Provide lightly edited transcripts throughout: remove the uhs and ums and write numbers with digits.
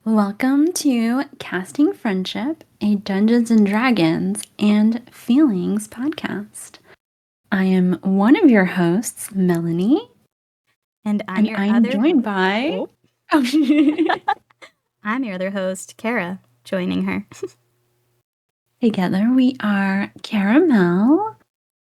Welcome to Casting Friendship, a Dungeons and Dragons and Feelings podcast. I am one of your hosts, Melanie. And I'm joined by... I'm your other host, Kara, joining her. Together we are KaraMel,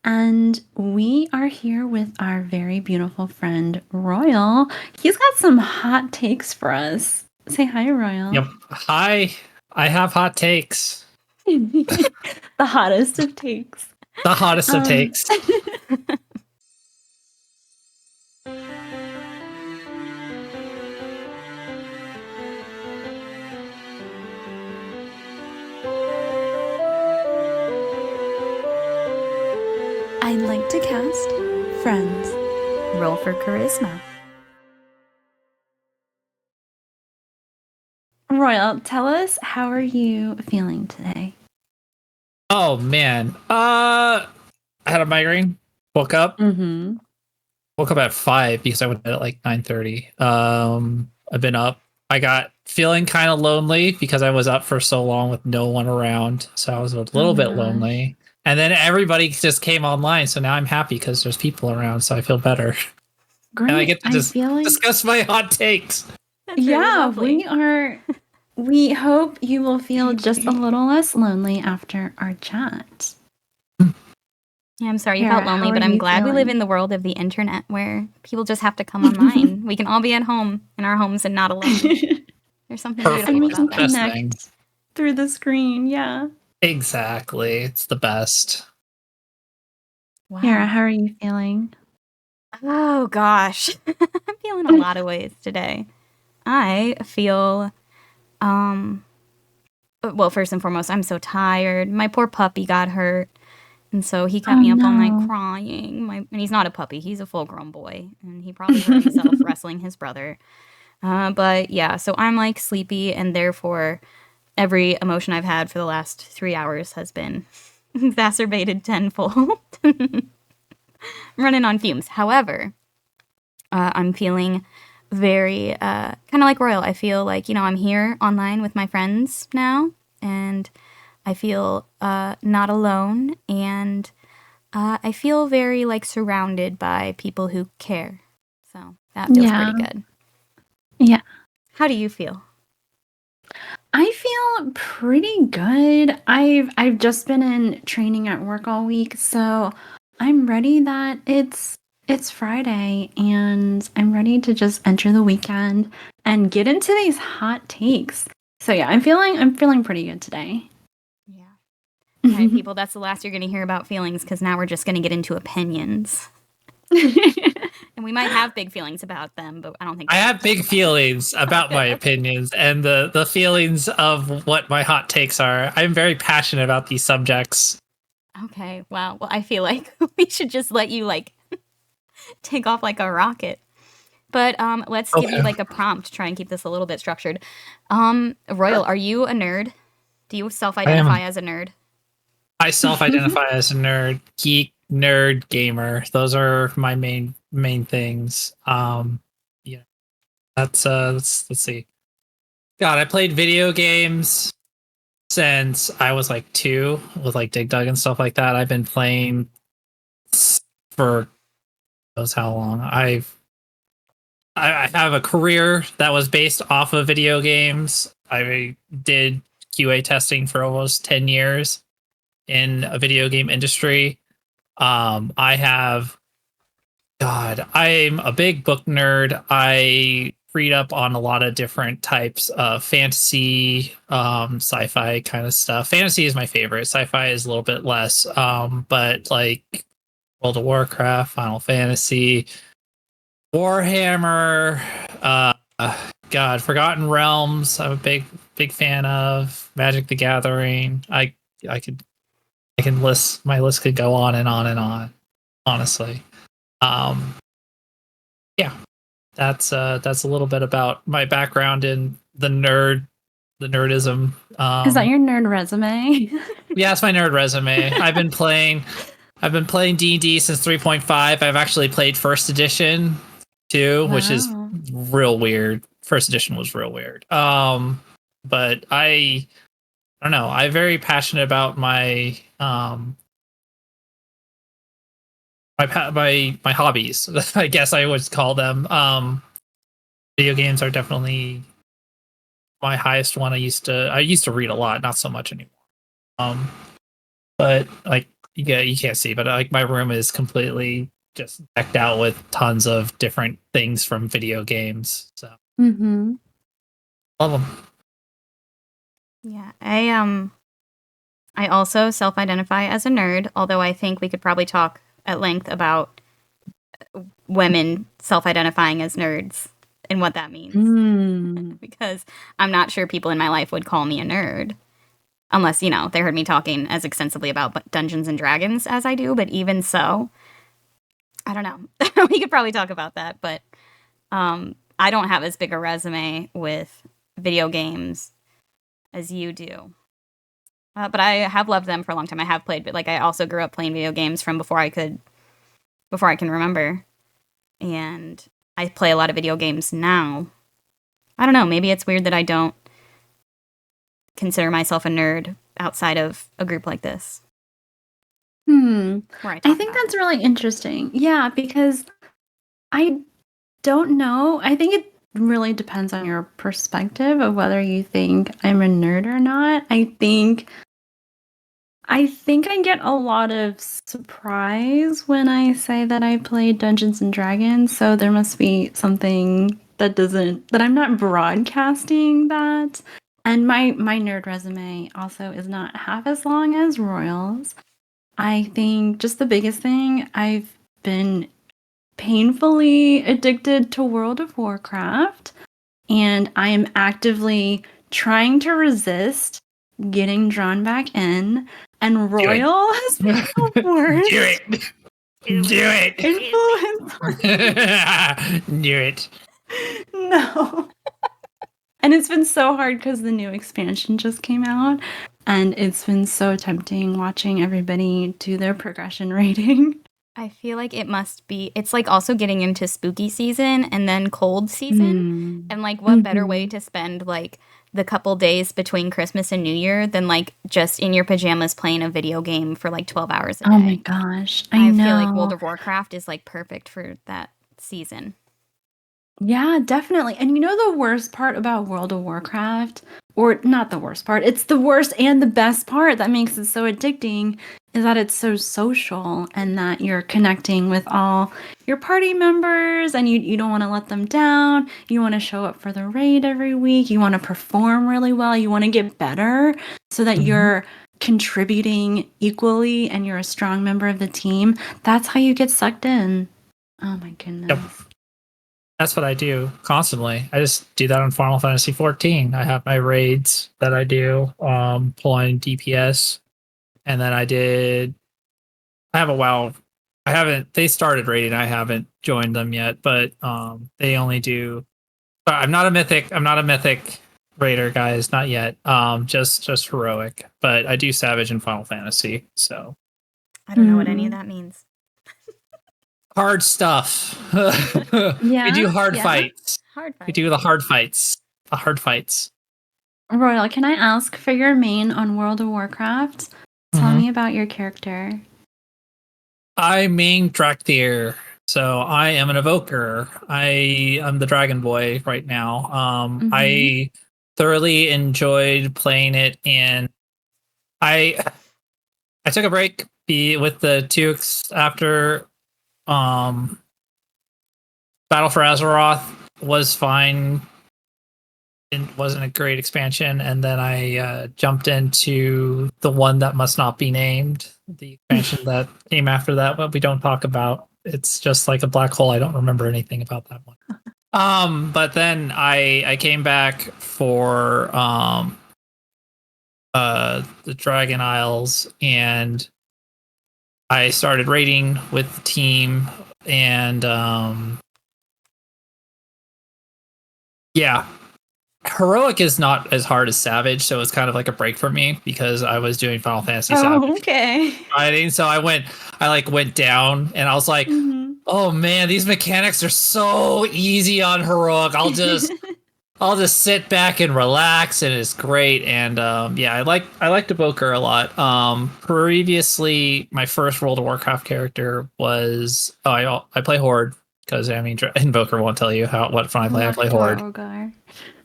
and we are here with our very beautiful friend, Royal. He's got some hot takes for us. Say hi, Royal. Yep. Hi. I have hot takes. The hottest of takes. The hottest of takes. I'd like to cast friends. Roll for charisma. Royal, tell us, how are you feeling today? Oh man. I had a migraine. Woke up. Woke up at 5 because I went to bed at like 9:30. I've been up. I got feeling kind of lonely because I was up for so long with no one around. So I was a little bit lonely. And then everybody just came online. So now I'm happy because there's people around. So I feel better. Great. And I get to discuss my hot takes. That's really we hope you will feel just a little less lonely after our chat. Yeah, I'm sorry you felt lonely, but I'm glad we live in the world of the internet where people just have to come online. We can all be at home in our homes and not alone. There's something beautiful and we can about that. connect through the screen. Yeah, exactly. It's the best. Wow. Kara, how are you feeling? Oh gosh, I'm feeling a lot of ways today. I feel, well, first and foremost, I'm so tired. My poor puppy got hurt. And so he kept me up all night crying. And he's not a puppy. He's a full-grown boy. And he probably hurt himself wrestling his brother. But yeah, so I'm like sleepy. And therefore, every emotion I've had for the last 3 hours has been exacerbated tenfold. I'm running on fumes. However, I'm feeling very kind of like Royal. I feel like, I'm here online with my friends now. And I feel not alone, and I feel very surrounded by people who care. So that feels pretty good. Yeah. How do you feel? I feel pretty good. I've just been in training at work all week, so I'm ready that it's Friday, and I'm ready to just enter the weekend and get into these hot takes. So yeah, I'm feeling pretty good today. All right, people, that's the last you're going to hear about feelings, because now we're just going to get into opinions. And we might have big feelings about them, but I don't think... I have big feelings about my opinions and the feelings of what my hot takes are. I'm very passionate about these subjects. Okay, wow. Well, I feel like we should just let you, take off like a rocket. But let's give you, a prompt to try and keep this a little bit structured. Royal, are you a nerd? Do you self-identify as a nerd? I self-identify as a nerd, geek, nerd, gamer. Those are my main things. Yeah. That's let's see. God, I played video games since I was 2 with Dig Dug and stuff like that. I've been playing for knows how long. I have a career that was based off of video games. I did QA testing for almost 10 years. In a video game industry. I'm a big book nerd. I read up on a lot of different types of fantasy, sci-fi kind of stuff. Fantasy is my favorite. Sci-fi is a little bit less. But World of Warcraft, Final Fantasy, Warhammer, Forgotten Realms. I'm a big fan of Magic the Gathering. My list could go on and on and on, honestly. Yeah, that's a little bit about my background in the nerdism. Is that your nerd resume? Yeah, it's my nerd resume. I've been playing D&D since 3.5. I've actually played first edition too, which is real weird. First edition was real weird. but I don't know. I'm very passionate about my my hobbies. I guess I would call them. Video games are definitely my highest one. I used to read a lot, not so much anymore. But like you can't see, but like my room is completely just decked out with tons of different things from video games. So love them. Yeah, I also self-identify as a nerd, although I think we could probably talk at length about women self-identifying as nerds and what that means. Because I'm not sure people in my life would call me a nerd. Unless, they heard me talking as extensively about Dungeons and Dragons as I do, but even so, I don't know. We could probably talk about that, but I don't have as big a resume with video games as you do. But I have loved them for a long time. I have played, but like I also grew up playing video games from before I can remember. And I play a lot of video games now. I don't know, maybe it's weird that I don't consider myself a nerd outside of a group like this. I think that's really interesting. Yeah, because I don't know. I think it really depends on your perspective of whether you think I'm a nerd or not. I think I get a lot of surprise when I say that I play Dungeons and Dragons, so there must be something that I'm not broadcasting that. And my nerd resume also is not half as long as Royal's. I think just the biggest thing, I've been painfully addicted to World of Warcraft, and I am actively trying to resist getting drawn back in. And Royal has been the worst. Do it. Influence. Do it. No. And it's been so hard because the new expansion just came out, and it's been so tempting watching everybody do their progression rating. I feel like it's like also getting into spooky season and then cold season. And like what better way to spend like the couple days between Christmas and New Year than like just in your pajamas playing a video game for like 12 hours a day. Oh my gosh. I know. feel like World of Warcraft is like perfect for that season. Yeah, definitely. And the worst part about World of Warcraft, or not the worst part, it's the worst and the best part that makes it so addicting, is that it's so social and that you're connecting with all your party members and you don't want to let them down. You want to show up for the raid every week. You want to perform really well. You want to get better so that you're contributing equally and you're a strong member of the team. That's how you get sucked in. Oh my goodness. Yep. That's what I do constantly. I just do that on Final Fantasy 14. I have my raids that I do, pulling DPS, and then I have a WoW. They started raiding. I haven't joined them yet, but they only do. I'm not a mythic raider, guys, not yet. Just heroic, but I do Savage and Final Fantasy. So I don't know what any of that means. Hard stuff. Yeah, we do hard fights. We do the hard fights. Royal, can I ask for your main on World of Warcraft? Tell me about your character. I main Drakthir, so I am an evoker. I am the Dragon Boy right now. I thoroughly enjoyed playing it, and I took a break with the 2x after Battle for Azeroth was fine. It wasn't a great expansion, and then I jumped into the one that must not be named, the expansion that came after that, but we don't talk about. It's just like a black hole. I don't remember anything about that one. But then I came back for the Dragon Isles, and I started raiding with the team, and yeah. Heroic is not as hard as Savage, so it's kind of like a break for me because I was doing Final Fantasy Savage fighting. So I went down, and I was like, oh man, these mechanics are so easy on Heroic. I'll just I'll just sit back and relax, and it's great. And yeah, I liked Evoker a lot. Previously, my first World of Warcraft character was I play Horde because I mean Invoker won't tell you what fun I play. I play Horde.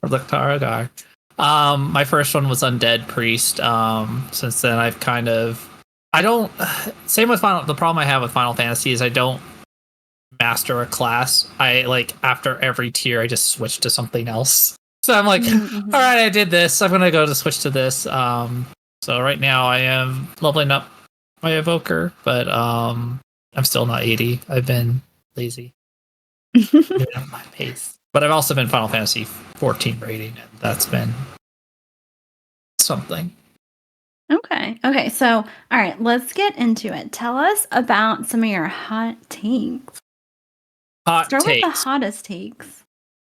Laktar. My first one was Undead Priest. Since then, I've kind of I don't. Same with Final. The problem I have with Final Fantasy is I don't master a class. I like after every tier I just switch to something else. So I'm like, all right, I did this. I'm gonna go to switch to this. So right now I am leveling up my Evoker, but I'm still not 80. I've been lazy. Moving up my pace. But I've also been Final Fantasy 14 rating, and that's been something. Okay. So all right, let's get into it. Tell us about some of your hot takes. Start with the hottest takes.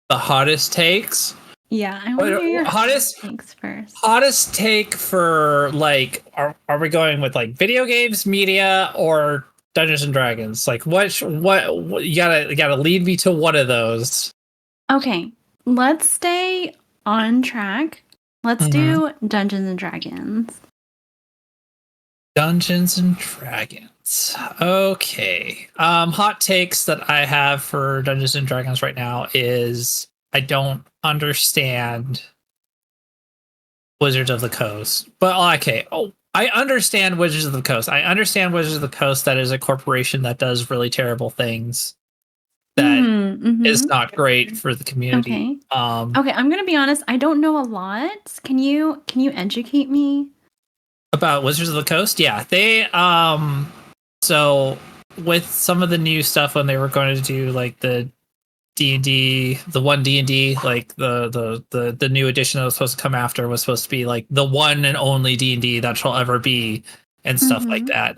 The hottest takes? Yeah, I want to hear your hottest takes first. Hottest take for like, are we going with like video games, media, or Dungeons and Dragons? Like, what you gotta lead me to one of those. Okay, let's stay on track. Let's do Dungeons and Dragons. Dungeons and Dragons. Okay. Hot takes that I have for Dungeons and Dragons right now is I don't understand Wizards of the Coast. But okay. Oh, I understand Wizards of the Coast. I understand Wizards of the Coast that is a corporation that does really terrible things. That is not great for the community. Okay, I'm gonna be honest. I don't know a lot. Can you educate me? About Wizards of the Coast? Yeah, they so with some of the new stuff when they were going to do like the D&D, the one D&D, like the new edition that was supposed to come after was supposed to be like the one and only D&D that shall ever be and stuff like that.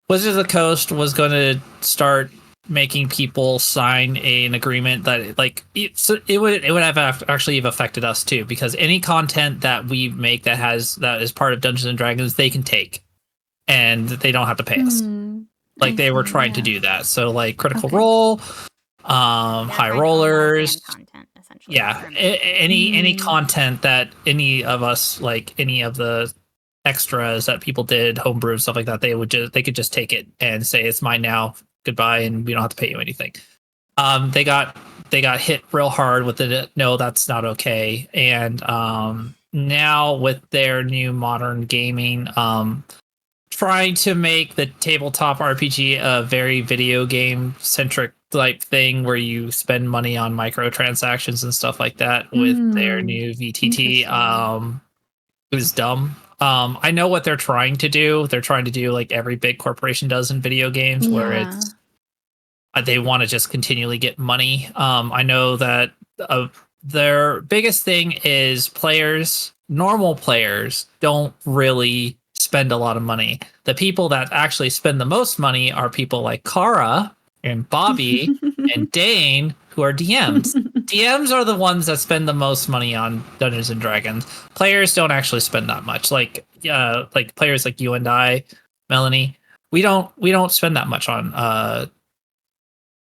Wizards of the Coast was going to start making people sign an agreement that like it would have actually have affected us too, because any content that we make that is part of Dungeons and Dragons they can take and they don't have to pay us. Like they were trying to do that. So like Critical Role, High Rollers, content essentially. Yeah, any content that any of us, like any of the extras that people did, homebrew and stuff like that, they could just take it and say it's mine now. Goodbye, and we don't have to pay you anything. They got hit real hard with it. No, that's not okay. And now with their new modern gaming, trying to make the tabletop RPG a very video game centric like thing where you spend money on microtransactions and stuff like that with their new VTT, it was dumb. I know what they're trying to do. They're trying to do like every big corporation does in video games, where it's they want to just continually get money. I know that their biggest thing is normal players don't really spend a lot of money. The people that actually spend the most money are people like Kara and Bobby and Dane, who are DMs. DMs are the ones that spend the most money on Dungeons and Dragons. Players don't actually spend that much. Like players like you and I, Melanie, we don't spend that much on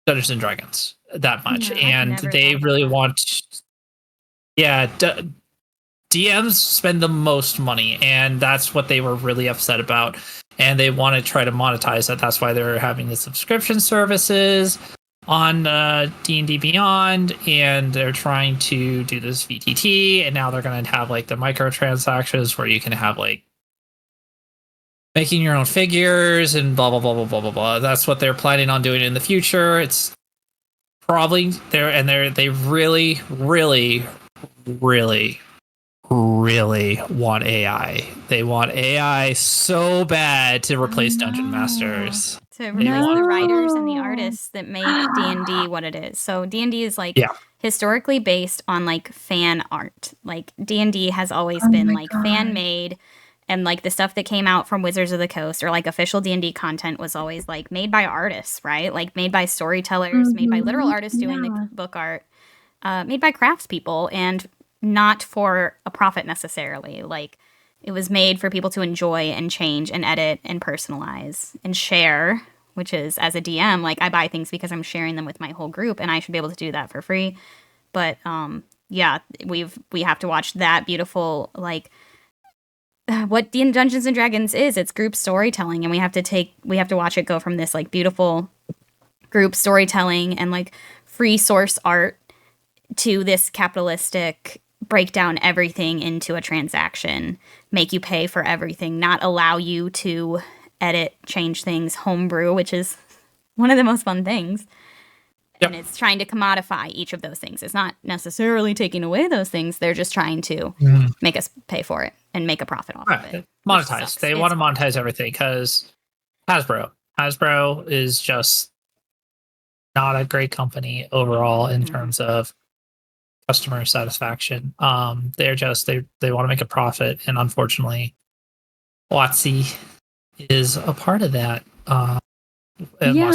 Dungeons and Dragons that much. No, and they really want DMs spend the most money, and that's what they were really upset about. And they want to try to monetize that. That's why they're having the subscription services on D&D Beyond, and they're trying to do this VTT, and now they're going to have like the microtransactions where you can have like making your own figures and blah blah blah blah blah blah blah. That's what they're planning on doing in the future. It's probably they really want AI. They want AI so bad to replace Dungeon Masters. To replace the writers and the artists that make D&D what it is. So D&D is like historically based on like fan art. Like D&D has always been like fan made, and like the stuff that came out from Wizards of the Coast or like official D&D content was always like made by artists, right? Like made by storytellers, made by literal artists doing the book art, made by craftspeople, and not for a profit necessarily. Like it was made for people to enjoy and change and edit and personalize and share, which is, as a DM, like I buy things because I'm sharing them with my whole group and I should be able to do that for free. But yeah, we have to watch that beautiful, like, what Dungeons and Dragons is. It's group storytelling, and we have to watch it go from this like beautiful group storytelling and like free source art to this capitalistic break down everything into a transaction, make you pay for everything, not allow you to edit, change things, homebrew, which is one of the most fun things. Yep. And it's trying to commodify each of those things. It's not necessarily taking away those things. They're just trying to make us pay for it and make a profit off of it. Monetize. They want to monetize everything because Hasbro is just not a great company overall in terms of customer satisfaction. They're just they want to make a profit, and unfortunately, WotC is a part of that. Yeah,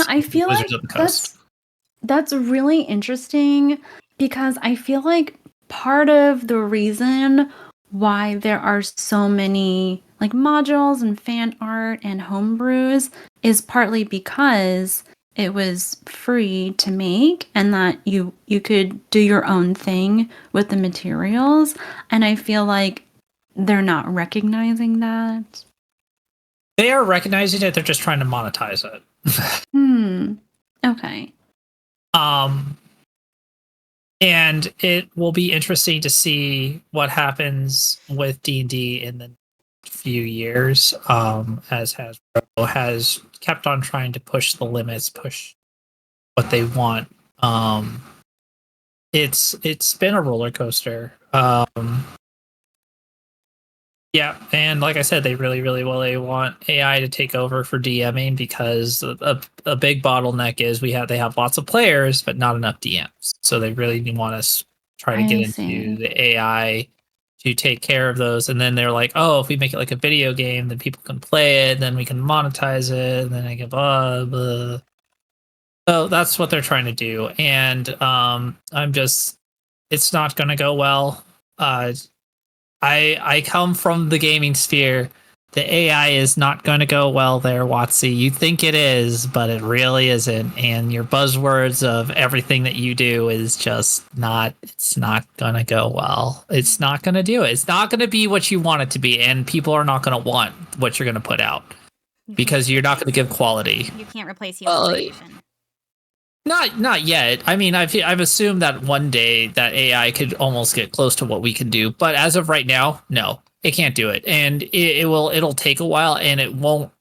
I feel like that's really interesting because I feel like part of the reason why there are so many like modules and fan art and homebrews is partly because it was free to make and that you could do your own thing with the materials, and I feel like they're not recognizing that. They are recognizing it, they're just trying to monetize it. Okay. And it will be interesting to see what happens with D&D in the few years, as Hasbro has kept on trying to push the limits, push what they want. It's been a roller coaster. Yeah, and like I said, they really they want AI to take over for DMing because a big bottleneck is they have lots of players but not enough DMs. So they really want us try to get into the AI to take care of those. And then they're like, oh, if we make it like a video game, then people can play it, then we can monetize it, and then I get blah blah. So that's what they're trying to do, and it's not going to go well. I come from the gaming sphere. The AI is not going to go well there, WotC. You think it is, but it really isn't. And your buzzwords of everything that you do is just not, it's not going to go well. It's not going to do it. It's not going to be what you want it to be. And people are not going to want what you're going to put out because you're not going to give quality. You can't replace human creation. Not yet. I mean, I've assumed that one day that AI could almost get close to what we can do, but as of right now, no, it can't do it, and it'll take a while, and it won't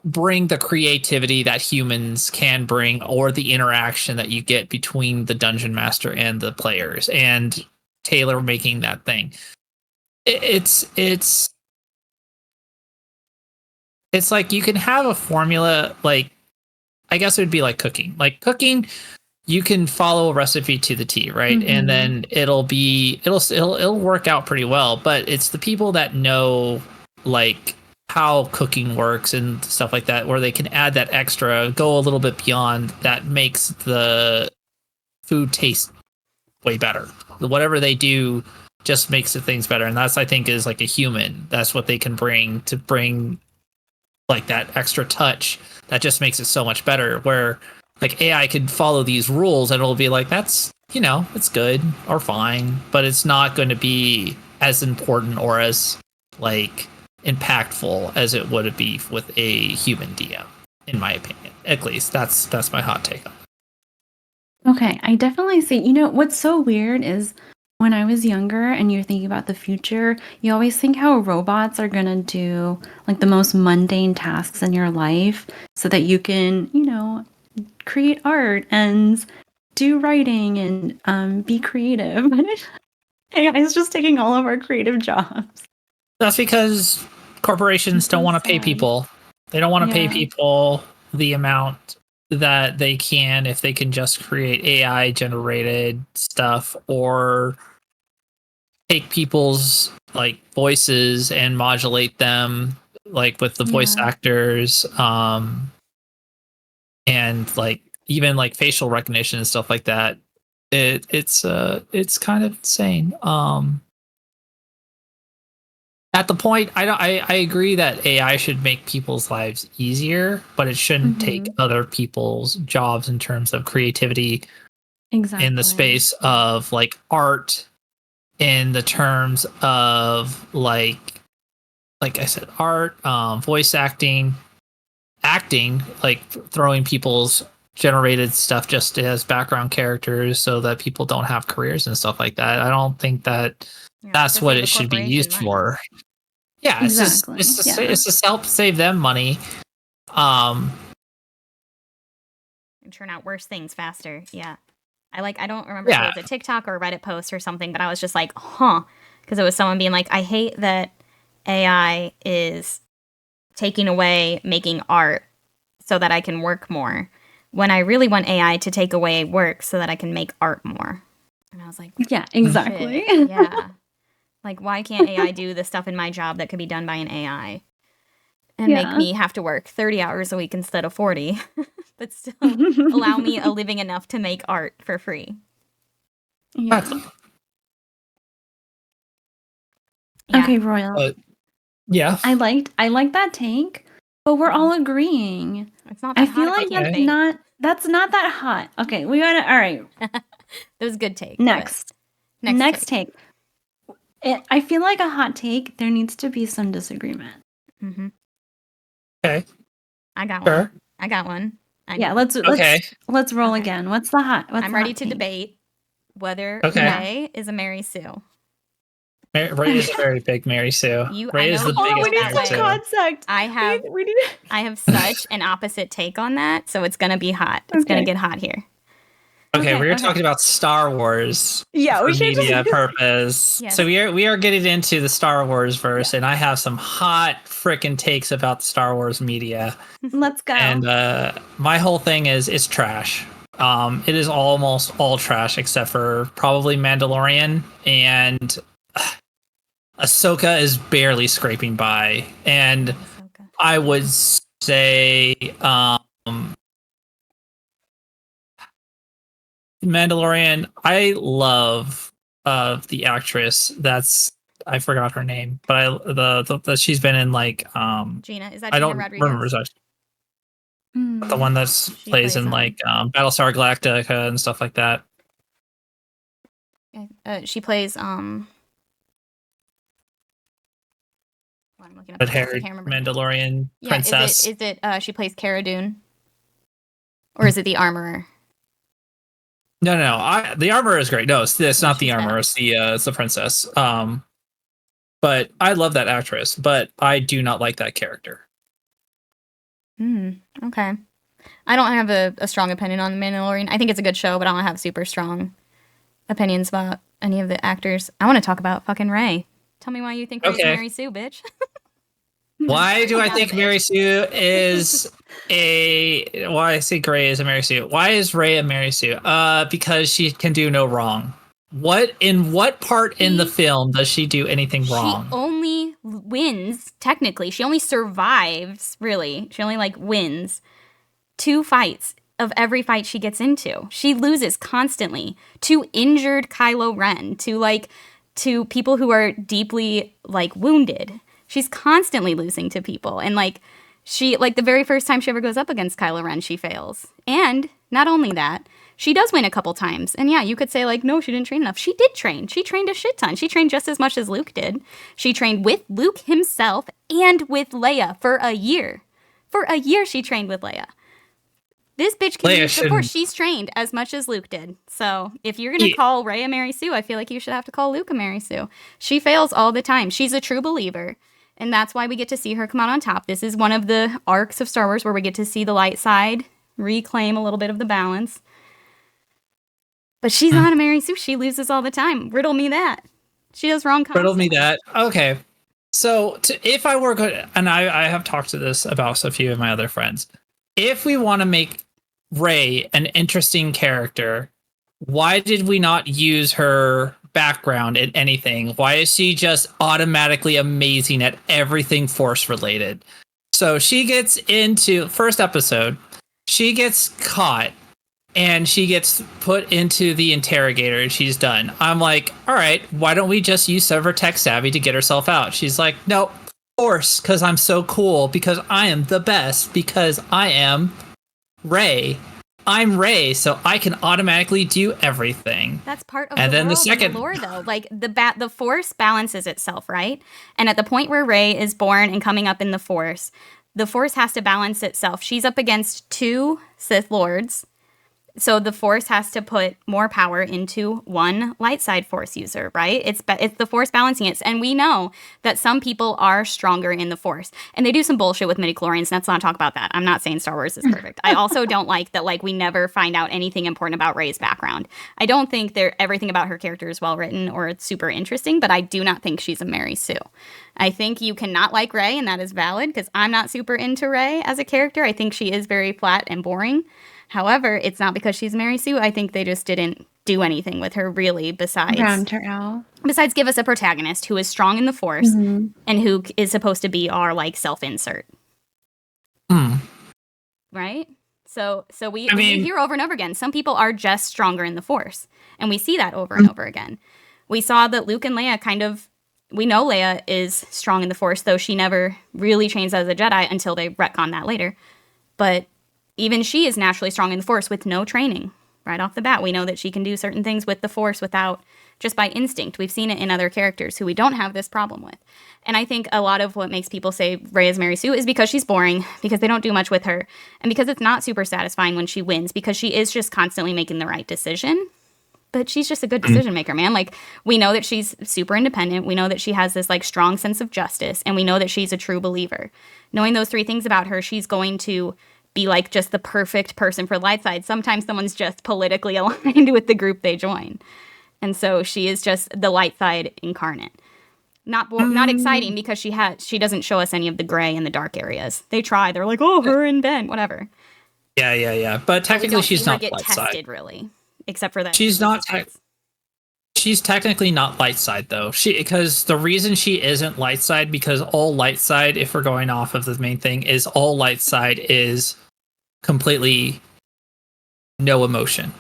bring the creativity that humans can bring or the interaction that you get between the dungeon master and the players and Taylor making that thing. It's like you can have a formula like. I guess it would be like cooking. Like cooking, you can follow a recipe to the T, right? Mm-hmm. And then it'll work out pretty well. But it's the people that know like how cooking works and stuff like that, where they can add that extra, go a little bit beyond, that makes the food taste way better. Whatever they do just makes the things better. And that's, I think, is like a human. That's what they can bring like that extra touch that just makes it so much better, where like AI could follow these rules and it'll be like, that's, it's good or fine, but it's not going to be as important or as like impactful as it would be with a human DM, in my opinion. At least that's my hot take on it. Okay, I definitely see. What's so weird is when I was younger and you're thinking about the future, you always think how robots are going to do like the most mundane tasks in your life so that you can, create art and do writing and be creative. AI is just taking all of our creative jobs. That's because corporations don't want to pay people. They don't want to pay people the amount that they can if they can just create AI generated stuff or take people's like voices and modulate them like with the voice actors, and like even like facial recognition and stuff like that. It's kind of insane. At the point, I agree that AI should make people's lives easier, but it shouldn't take other people's jobs in terms of creativity in the space of like art, in the terms of like I said, art, voice acting, like throwing people's generated stuff just as background characters so that people don't have careers and stuff like that. I don't think that that's what it should be used for. Yeah, exactly. It's just to help save them money. And turn out worse things faster. Yeah. I don't remember if it was a TikTok or a Reddit post or something, but I was just like, huh. Because it was someone being like, I hate that AI is taking away making art so that I can work more, when I really want AI to take away work so that I can make art more. And I was like, yeah, exactly. Yeah. Like, why can't AI do the stuff in my job that could be done by an AI? And make me have to work 30 hours a week instead of 40, but still allow me a living enough to make art for free. Yeah. Okay, Royal. Yeah. I liked that take, but we're all agreeing. It's not that I feel like that's not that hot. Okay, we got it. All right. That was a good take. Next take. I feel like a hot take, there needs to be some disagreement. Mm-hmm. Okay. I got one. I got one. Let's roll again. What's the hot? I'm ready to debate whether Ray is a Mary Sue. Ray is a very big Mary Sue. Ray is the biggest Mary Sue. Concept. I have such an opposite take on that, so it's gonna be hot. It's gonna get hot here. Okay, we were talking about Star Wars. Yeah, for media purpose. Yes. So we are getting into the Star Wars verse, and I have some hot freaking takes about Star Wars media. Let's go. And my whole thing is it's trash. It is almost all trash except for probably Mandalorian, and Ahsoka is barely scraping by. And I would say Mandalorian, I love the actress I forgot her name, but she's been in like Gina, is that Gina Rodriguez? Remember the one that plays in like Battlestar Galactica and stuff like that. She plays red-haired Mandalorian princess. Is it she plays Cara Dune? Or is it the Armorer? No. The Armorer is great. No, it's not the Armorer. It's the princess. But I love that actress, but I do not like that character. Okay. I don't have a strong opinion on The Mandalorian. I think it's a good show, but I don't have super strong opinions about any of the actors. I want to talk about fucking Rey. Tell me why you think Rey's Mary Sue, bitch. Why do I think Mary Sue is why I say Gray is a Mary Sue? Why is Rey a Mary Sue? Because she can do no wrong. In what part in the film does she do anything wrong? She only wins, technically. She only survives, really. She only wins 2 fights of every fight she gets into. She loses constantly to injured Kylo Ren, to people who are deeply wounded. She's constantly losing to people. And she the very first time she ever goes up against Kylo Ren, she fails. And not only that, she does win a couple times. And yeah, you could say no, she didn't train enough. She did train. She trained a shit ton. She trained just as much as Luke did. She trained with Luke himself and with Leia for a year. For a year she trained with Leia. This bitch can use the Force. She's trained as much as Luke did. So if you're going to call Rey a Mary Sue, I feel like you should have to call Luke a Mary Sue. She fails all the time. She's a true believer. And that's why we get to see her come out on top. This is one of the arcs of Star Wars where we get to see the light side reclaim a little bit of the balance. But she's not a Mary Sue. She loses all the time. Riddle me that. She does wrong constantly. Riddle me that. Okay. So if I were going, and I have talked to this about a few of my other friends, if we want to make Rey an interesting character, why did we not use her background in anything? Why is she just automatically amazing at everything Force related? So she gets into first episode, she gets caught and she gets put into the interrogator and she's done. I'm like, all right, why don't we just use some of her tech savvy to get herself out? She's like, nope, Force, because I'm so cool, because I am the best, because I am Rey. I'm Rey, so I can automatically do everything. That's part of and the then world the second and the lore, though. Like the Force balances itself, right? And at the point where Rey is born and coming up in the Force has to balance itself. She's up against 2 Sith Lords. So the Force has to put more power into one light side Force user, right? It's the Force balancing it. And we know that some people are stronger in the Force. And they do some bullshit with midichlorians. Let's not talk about that. I'm not saying Star Wars is perfect. I also don't like that, like, we never find out anything important about Rey's background. I don't think everything about her character is well written or it's super interesting, but I do not think she's a Mary Sue. I think you cannot like Rey, and that is valid, because I'm not super into Rey as a character. I think she is very flat and boring. However, it's not because she's Mary Sue. I think they just didn't do anything with her, really, besides round her out. Besides give us a protagonist who is strong in the Force and who is supposed to be our, like, self-insert. Right? So we hear over and over again, some people are just stronger in the Force. And we see that over and over again. We saw that Luke and Leia we know Leia is strong in the Force, though she never really trains as a Jedi until they retcon that later. But even she is naturally strong in the Force with no training. Right off the bat, we know that she can do certain things with the Force without, just by instinct. We've seen it in other characters who we don't have this problem with. And I think a lot of what makes people say Rey is Mary Sue is because she's boring, because they don't do much with her, and because it's not super satisfying when she wins, because she is just constantly making the right decision. But she's just a good decision maker, man. Like, we know that she's super independent. We know that she has this, like, strong sense of justice, and we know that she's a true believer. Knowing those 3 things about her, she's going to be, like, just the perfect person for light side. Sometimes someone's just politically aligned with the group they join. And so she is just the light side incarnate. Not exciting, because she doesn't show us any of the gray and the dark areas. They try. They're like, oh, her and Ben, whatever. Yeah. But technically, she's not light tested, side. Really, except for that. She's not. She's technically not light side, though. Because the reason she isn't light side, because all light side, if we're going off of the main thing, is all light side is completely no emotion.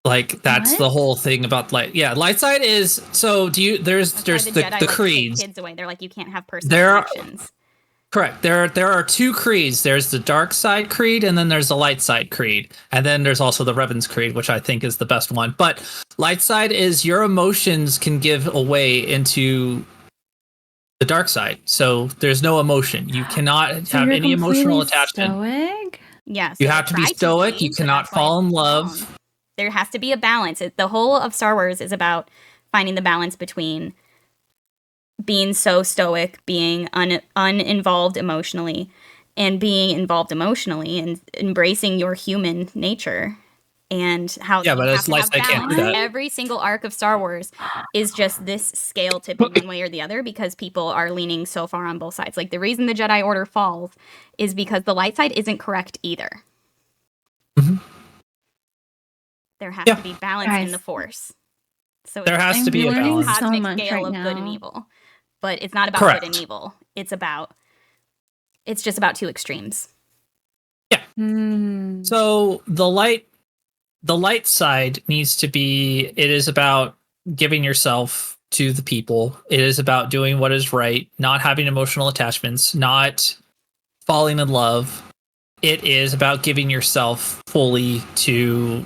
Like, that's the whole thing about light. Yeah, light side is, so there's the creeds. Kids away. They're like, you can't have personal connections. Correct. There are 2 creeds. There's the dark side creed, and then there's the light side creed, and then there's also the Revan's creed, which I think is the best one. But light side is your emotions can give away into the dark side, so there's no emotion. You cannot have any emotional attachment. Stoic? Yes, you have to be stoic. You cannot fall in love. There has to be a balance. The whole of Star Wars is about finding the balance between being so stoic, being uninvolved emotionally, and being involved emotionally, and embracing your human nature. And how but it's light side can't do that. Every single arc of Star Wars is just this scale tipping one way or the other, because people are leaning so far on both sides. Like, the reason the Jedi Order falls is because the light side isn't correct either. There has to be balance in the Force. So there has to be a balance. Cosmic scale of good and evil. But it's not about good and evil. It's just about 2 extremes. Yeah. So the light side needs to be, it is about giving yourself to the people. It is about doing what is right, not having emotional attachments, not falling in love. It is about giving yourself fully to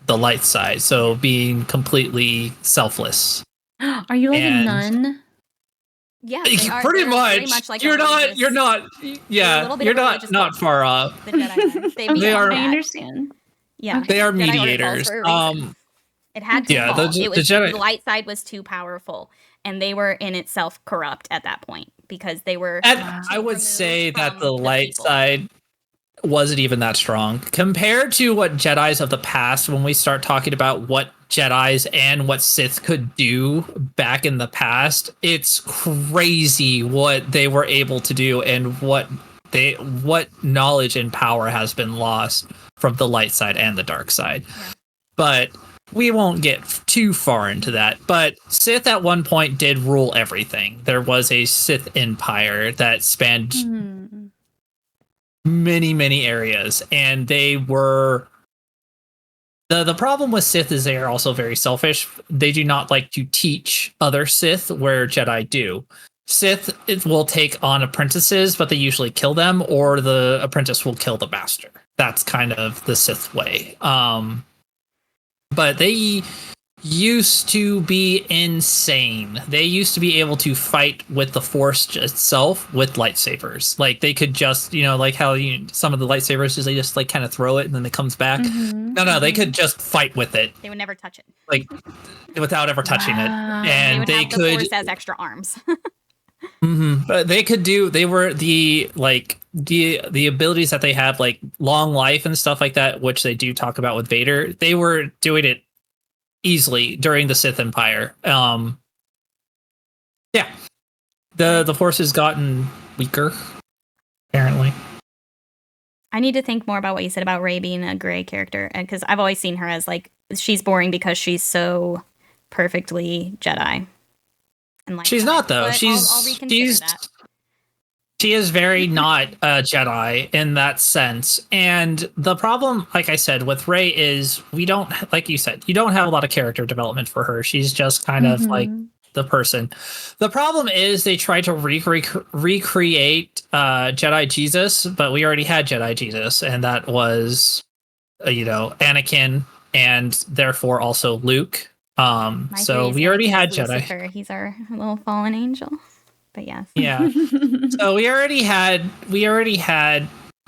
the light side. So being completely selfless. Are you like a nun? Yeah, pretty much. Like you're not far off. The Jedi. They are. I understand. Yeah, they are mediators. It had to fall. The light side was too powerful, and they were in itself corrupt at that point, because they were. I would say that the light side wasn't even that strong compared to what Jedis of the past. When we start talking about what Jedis and what Sith could do back in the past, it's crazy what they were able to do, and what knowledge and power has been lost from the light side and the dark side. Yeah. But we won't get too far into that. But Sith at one point did rule everything. There was a Sith empire that spanned many areas, and they were the problem with Sith is they are also very selfish. They do not like to teach other Sith, where Jedi do. Sith will take on apprentices, but they usually kill them, or the apprentice will kill the master. that's kind of the Sith way. But they used to be insane. They used to be able to fight with the Force itself with lightsabers. Like they could just, like how some of the lightsabers they just like kind of throw it and then it comes back. No, they could just fight with it. They would never touch it. Like without ever touching it. And they would have the Force as extra arms. But they could do. They were the abilities that they have, like long life and stuff like that, which they do talk about with Vader. They were doing it easily during the Sith Empire. The Force has gotten weaker, apparently. I need to think more about what you said about Rey being a gray character, because I've always seen her as like she's boring because she's so perfectly Jedi. And she's not though. She is very not a Jedi in that sense. And the problem, like I said, with Rey is we don't, like you said, you don't have a lot of character development for her. She's just kind of like the person. The problem is they try to recreate Jedi Jesus, but we already had Jedi Jesus, and that was, Anakin, and therefore also Luke. So we already had Lucifer. Jedi. He's our little fallen angel. But yes. Yeah. So we already had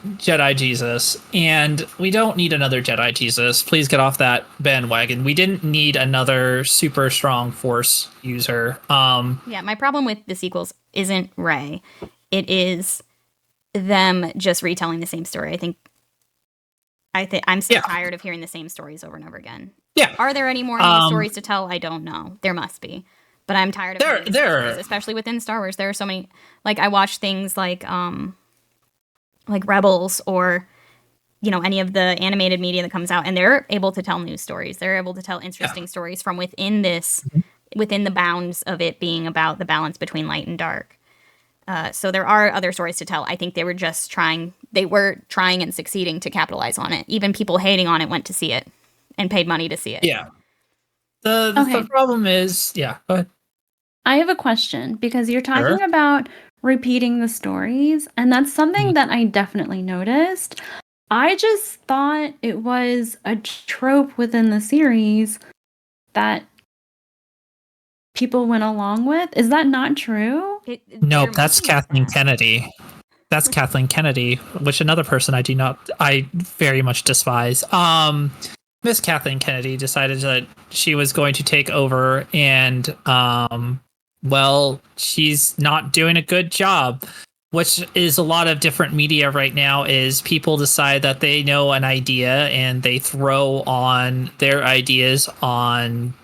Jedi Jesus, and we don't need another Jedi Jesus. Please get off that bandwagon. We didn't need another super strong Force user. Yeah, my problem with the sequels isn't Rey. It is them just retelling the same story. I think I'm so tired of hearing the same stories over and over again. Yeah. Are there any more new stories to tell? I don't know. There must be. But I'm tired of stories, especially within Star Wars. There are so many. Like I watch things like Rebels or any of the animated media that comes out, and they're able to tell new stories. They're able to tell interesting stories from within within the bounds of it being about the balance between light and dark. So there are other stories to tell. I think they were just trying. They were trying and succeeding to capitalize on it. Even people hating on it went to see it and paid money to see it. Yeah. The problem is, go ahead. I have a question, because you're talking about repeating the stories, and that's something that I definitely noticed. I just thought it was a trope within the series that people went along with. Is that not true? Nope, that's Kathleen Kennedy. That's Kathleen Kennedy, which another person I very much despise. Miss Kathleen Kennedy decided that she was going to take over, and she's not doing a good job, which is a lot of different media right now. Is people decide that they know an idea and they throw on their ideas on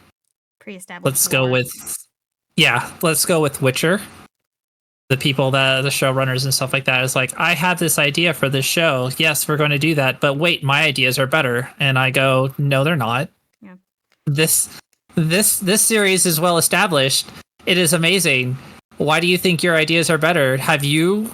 pre-established. Let's go with Witcher. The people the showrunners and stuff like that is like, I have this idea for this show. Yes, we're going to do that, but wait, my ideas are better. And I go, no, they're not. Yeah. This series is well established. It is amazing. Why do you think your ideas are better? Have you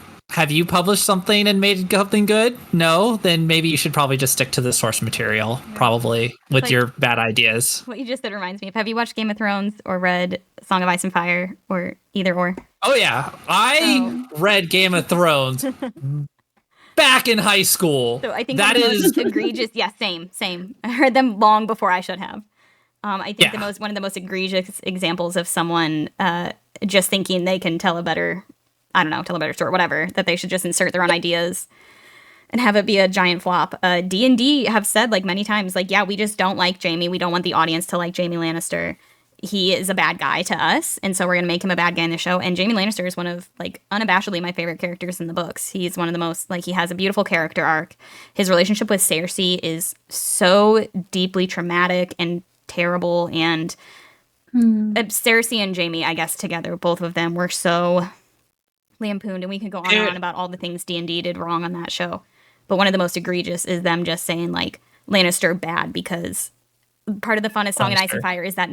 published something and made something good? No, then maybe you should probably just stick to the source material, probably, with your bad ideas. What you just said reminds me of, have you watched Game of Thrones or read Song of Ice and Fire, or either or? Oh, yeah. I read Game of Thrones back in high school. So I think that is egregious. Yeah, same. I heard them long before I should have. I think one of the most egregious examples of someone just thinking they can tell a better story, whatever, that they should just insert their own ideas and have it be a giant flop. D&D have said many times, we just don't like Jaime. We don't want the audience to like Jaime Lannister. He is a bad guy to us, and so we're going to make him a bad guy in the show. And Jaime Lannister is one of, unabashedly my favorite characters in the books. He's one of the most, he has a beautiful character arc. His relationship with Cersei is so deeply traumatic and terrible, and Cersei and Jaime, I guess, together, both of them were so lampooned, and we could go on and on about all the things D&D did wrong on that show. But one of the most egregious is them just saying, Lannister bad, because part of the fun of Song and Ice and Fire is that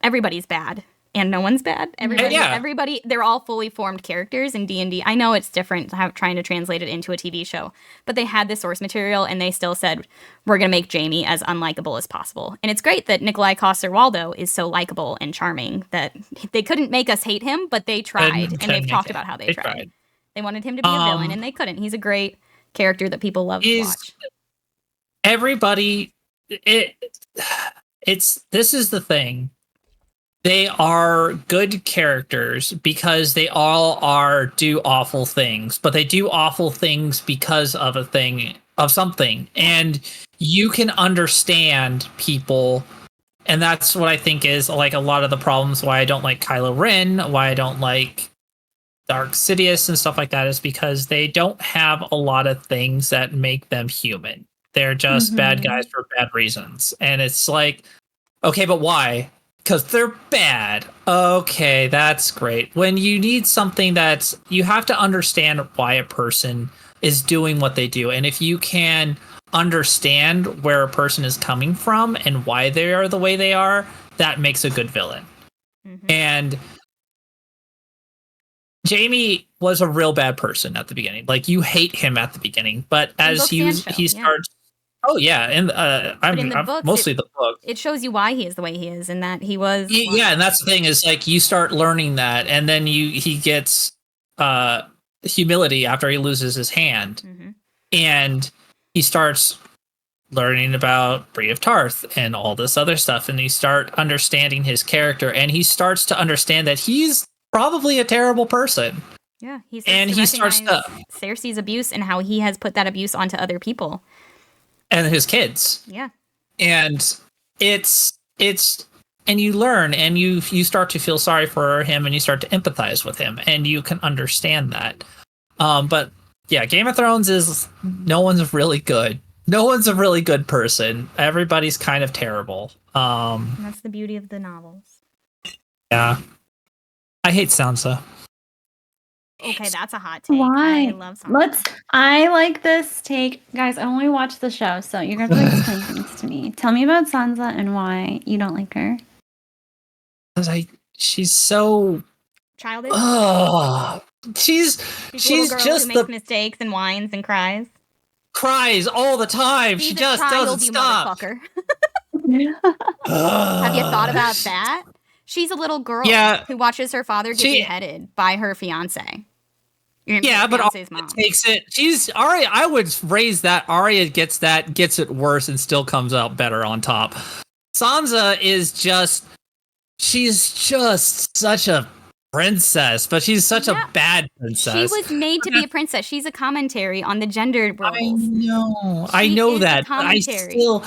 everybody's bad, and no one's bad. Everybody, they're all fully formed characters in D&D. I know it's different trying to translate it into a TV show, but they had the source material, and they still said, we're going to make Jaime as unlikable as possible. And it's great that Nikolai Coster-Waldau is so likable and charming that they couldn't make us hate him, but they tried, and they've talked about how they tried. They wanted him to be a villain, and they couldn't. He's a great character that people love to watch. everybody, this is the thing. They are good characters because they all do awful things, but they do awful things because of something. And you can understand people. And that's what I think is like a lot of the problems why I don't like Kylo Ren, why I don't like Dark Sidious and stuff like that, is because they don't have a lot of things that make them human. They're just bad guys for bad reasons. And it's like, okay, but why? Because they're bad. Okay, that's great. When you need something you have to understand why a person is doing what they do. And if you can understand where a person is coming from and why they are the way they are, that makes a good villain. And Jamie was a real bad person at the beginning. Like, you hate him at the beginning, but as he starts, oh yeah, and I'm books, mostly the book. It shows you why he is the way he is, and that he was. Yeah, and that's the thing is like you start learning that, and then he gets humility after he loses his hand, and he starts learning about Bree of Tarth and all this other stuff, and you start understanding his character, and he starts to understand that he's probably a terrible person. Yeah, he starts to Cersei's abuse and how he has put that abuse onto other people and his kids. Yeah, and it's and you learn, and you start to feel sorry for him, and you start to empathize with him, and you can understand that. But yeah, Game of Thrones is no one's really good. No one's a really good person. Everybody's kind of terrible. And that's the beauty of the novels. Yeah. I hate Sansa. Okay, that's a hot take. Why? I love Sansa. I like this take. Guys, I only watch the show, so you're going to explain things to me. Tell me about Sansa and why you don't like her. Because she's so childish. Oh, she's just who makes mistakes and whines and cries all the time. She just doesn't stop. Have you thought about that? She's a little girl who watches her father get beheaded by her fiance. Yeah, but Arya takes it. She's Arya. I would raise that Arya gets it worse and still comes out better on top. Sansa is she's just such a princess, but she's such a bad princess. She was made to be a princess. She's a commentary on the gendered roles. I know that. But I still.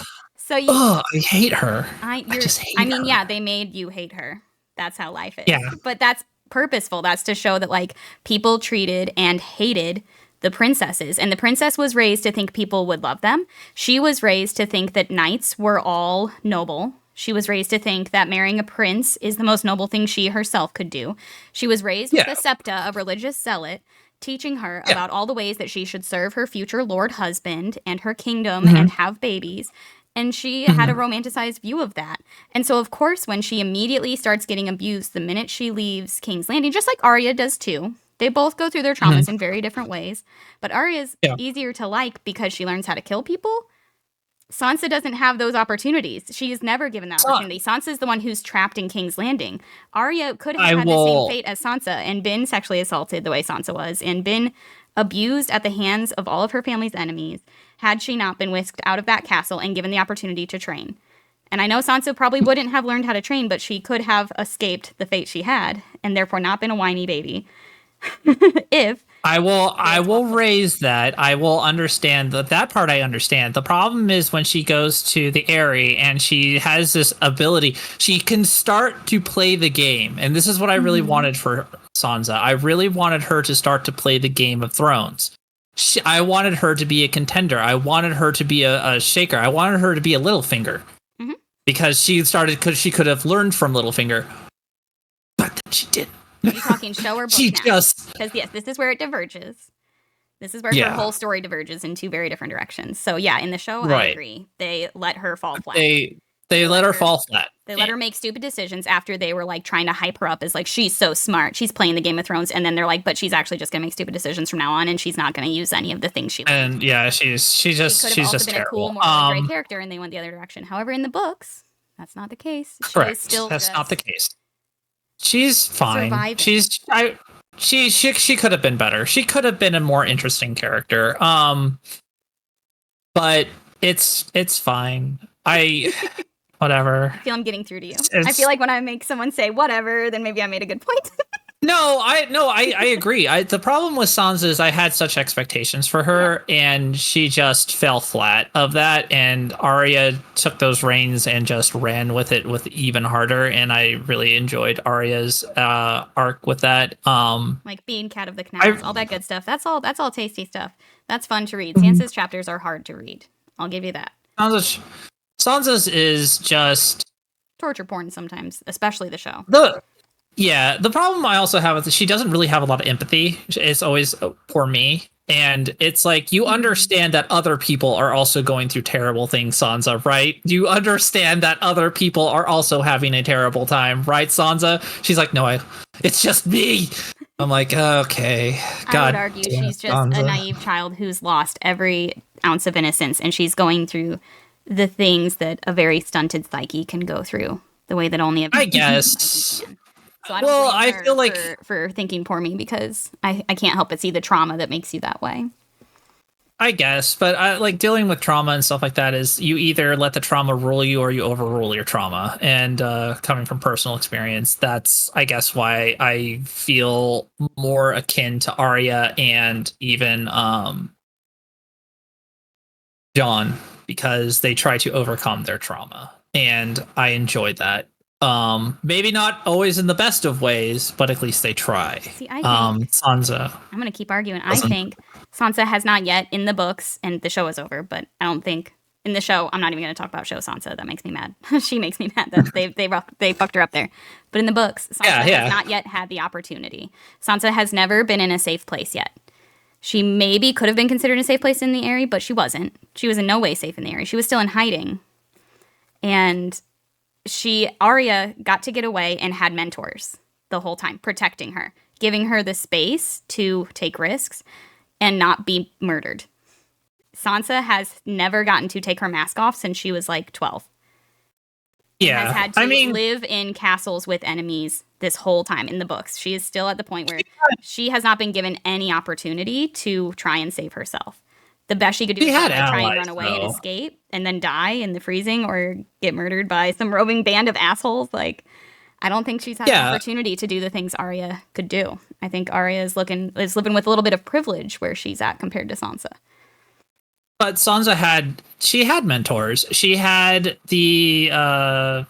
I hate her. I just hate her. Yeah, they made you hate her. That's how life is. Yeah. But that's purposeful. That's to show that like people treated and hated the princesses. And the princess was raised to think people would love them. She was raised to think that knights were all noble. She was raised to think that marrying a prince is the most noble thing she herself could do. She was raised with a septa, a religious zealot, teaching her about all the ways that she should serve her future lord husband and her kingdom and have babies. And she had a romanticized view of that. And so, of course, when she immediately starts getting abused the minute she leaves King's Landing, just like Arya does too, they both go through their traumas in very different ways. But Arya's easier to like because she learns how to kill people. Sansa doesn't have those opportunities. She is never given that opportunity. Sansa's the one who's trapped in King's Landing. Arya could have had the same fate as Sansa and been sexually assaulted the way Sansa was and been abused at the hands of all of her family's enemies had she not been whisked out of that castle and given the opportunity to train. And I know Sansa probably wouldn't have learned how to train, but she could have escaped the fate she had and therefore not been a whiny baby. I will raise that. I will understand that part. I understand. The problem is when she goes to the Eyrie and she has this ability, she can start to play the game. And this is what I really wanted for Sansa. I really wanted her to start to play the Game of Thrones. I wanted her to be a contender. I wanted her to be a shaker. I wanted her to be a Littlefinger because she could have learned from Littlefinger, but then she didn't. Are you talking show or book now? Because yes, this is where it diverges. This is where her whole story diverges in two very different directions. So yeah, in the show, I agree. They let her fall flat. They let her fall flat. They let her make stupid decisions after they were like trying to hype her up as like she's so smart. She's playing the Game of Thrones, and then they're like, but she's actually just gonna make stupid decisions from now on, and she's not gonna use any of the things she learned. And yeah, she's just been terrible. A cool, moral, great character, and they went the other direction. However, in the books, that's not the case. Correct. That's not the case. She's fine. Surviving. She could have been better. She could have been a more interesting character. But It's fine. Whatever. I feel I'm getting through to you. I feel like when I make someone say whatever, then maybe I made a good point. No, I agree. The problem with Sansa is I had such expectations for her, and she just fell flat of that. And Arya took those reins and just ran with it with even harder. And I really enjoyed Arya's arc with that. Like being cat of the canals, all that good stuff. That's all tasty stuff. That's fun to read. Sansa's chapters are hard to read. I'll give you that. Sansa's is just torture porn sometimes, especially the show. The problem I also have is that she doesn't really have a lot of empathy. It's always for me. And it's like, you understand that other people are also going through terrible things, Sansa, right? You understand that other people are also having a terrible time, right, Sansa? She's like, no, it's just me. I'm like, okay. God, I would argue she's just Sansa. A naive child who's lost every ounce of innocence, and she's going through the things that a very stunted psyche can go through, the way that only a I guess. Can. So I don't blame her feel like for thinking poor me, because I can't help but see the trauma that makes you that way. I guess, but I like dealing with trauma and stuff like that is you either let the trauma rule you or you overrule your trauma. And coming from personal experience, that's, I guess, why I feel more akin to Arya and even Jon, because they try to overcome their trauma. And I enjoyed that. Maybe not always in the best of ways, but at least they try. See, I think Sansa. I'm going to keep arguing. I think Sansa has not yet in the books, and the show is over, but I don't think in the show, I'm not even going to talk about show Sansa. That makes me mad. She makes me mad that they fucked her up there. But in the books, Sansa has not yet had the opportunity. Sansa has never been in a safe place yet. She maybe could have been considered a safe place in the Eyrie, but she wasn't. She was in no way safe in the Eyrie. She was still in hiding. And Arya got to get away and had mentors the whole time, protecting her, giving her the space to take risks and not be murdered. Sansa has never gotten to take her mask off since she was like 12. Yeah. Has had to live in castles with enemies this whole time in the books. She is still at the point where she has not been given any opportunity to try and save herself. The best she could do is try and run away and escape and then die in the freezing or get murdered by some roving band of assholes. Like, I don't think she's had an opportunity to do the things Arya could do. I think Arya is living with a little bit of privilege where she's at compared to Sansa. But Sansa had mentors. She had the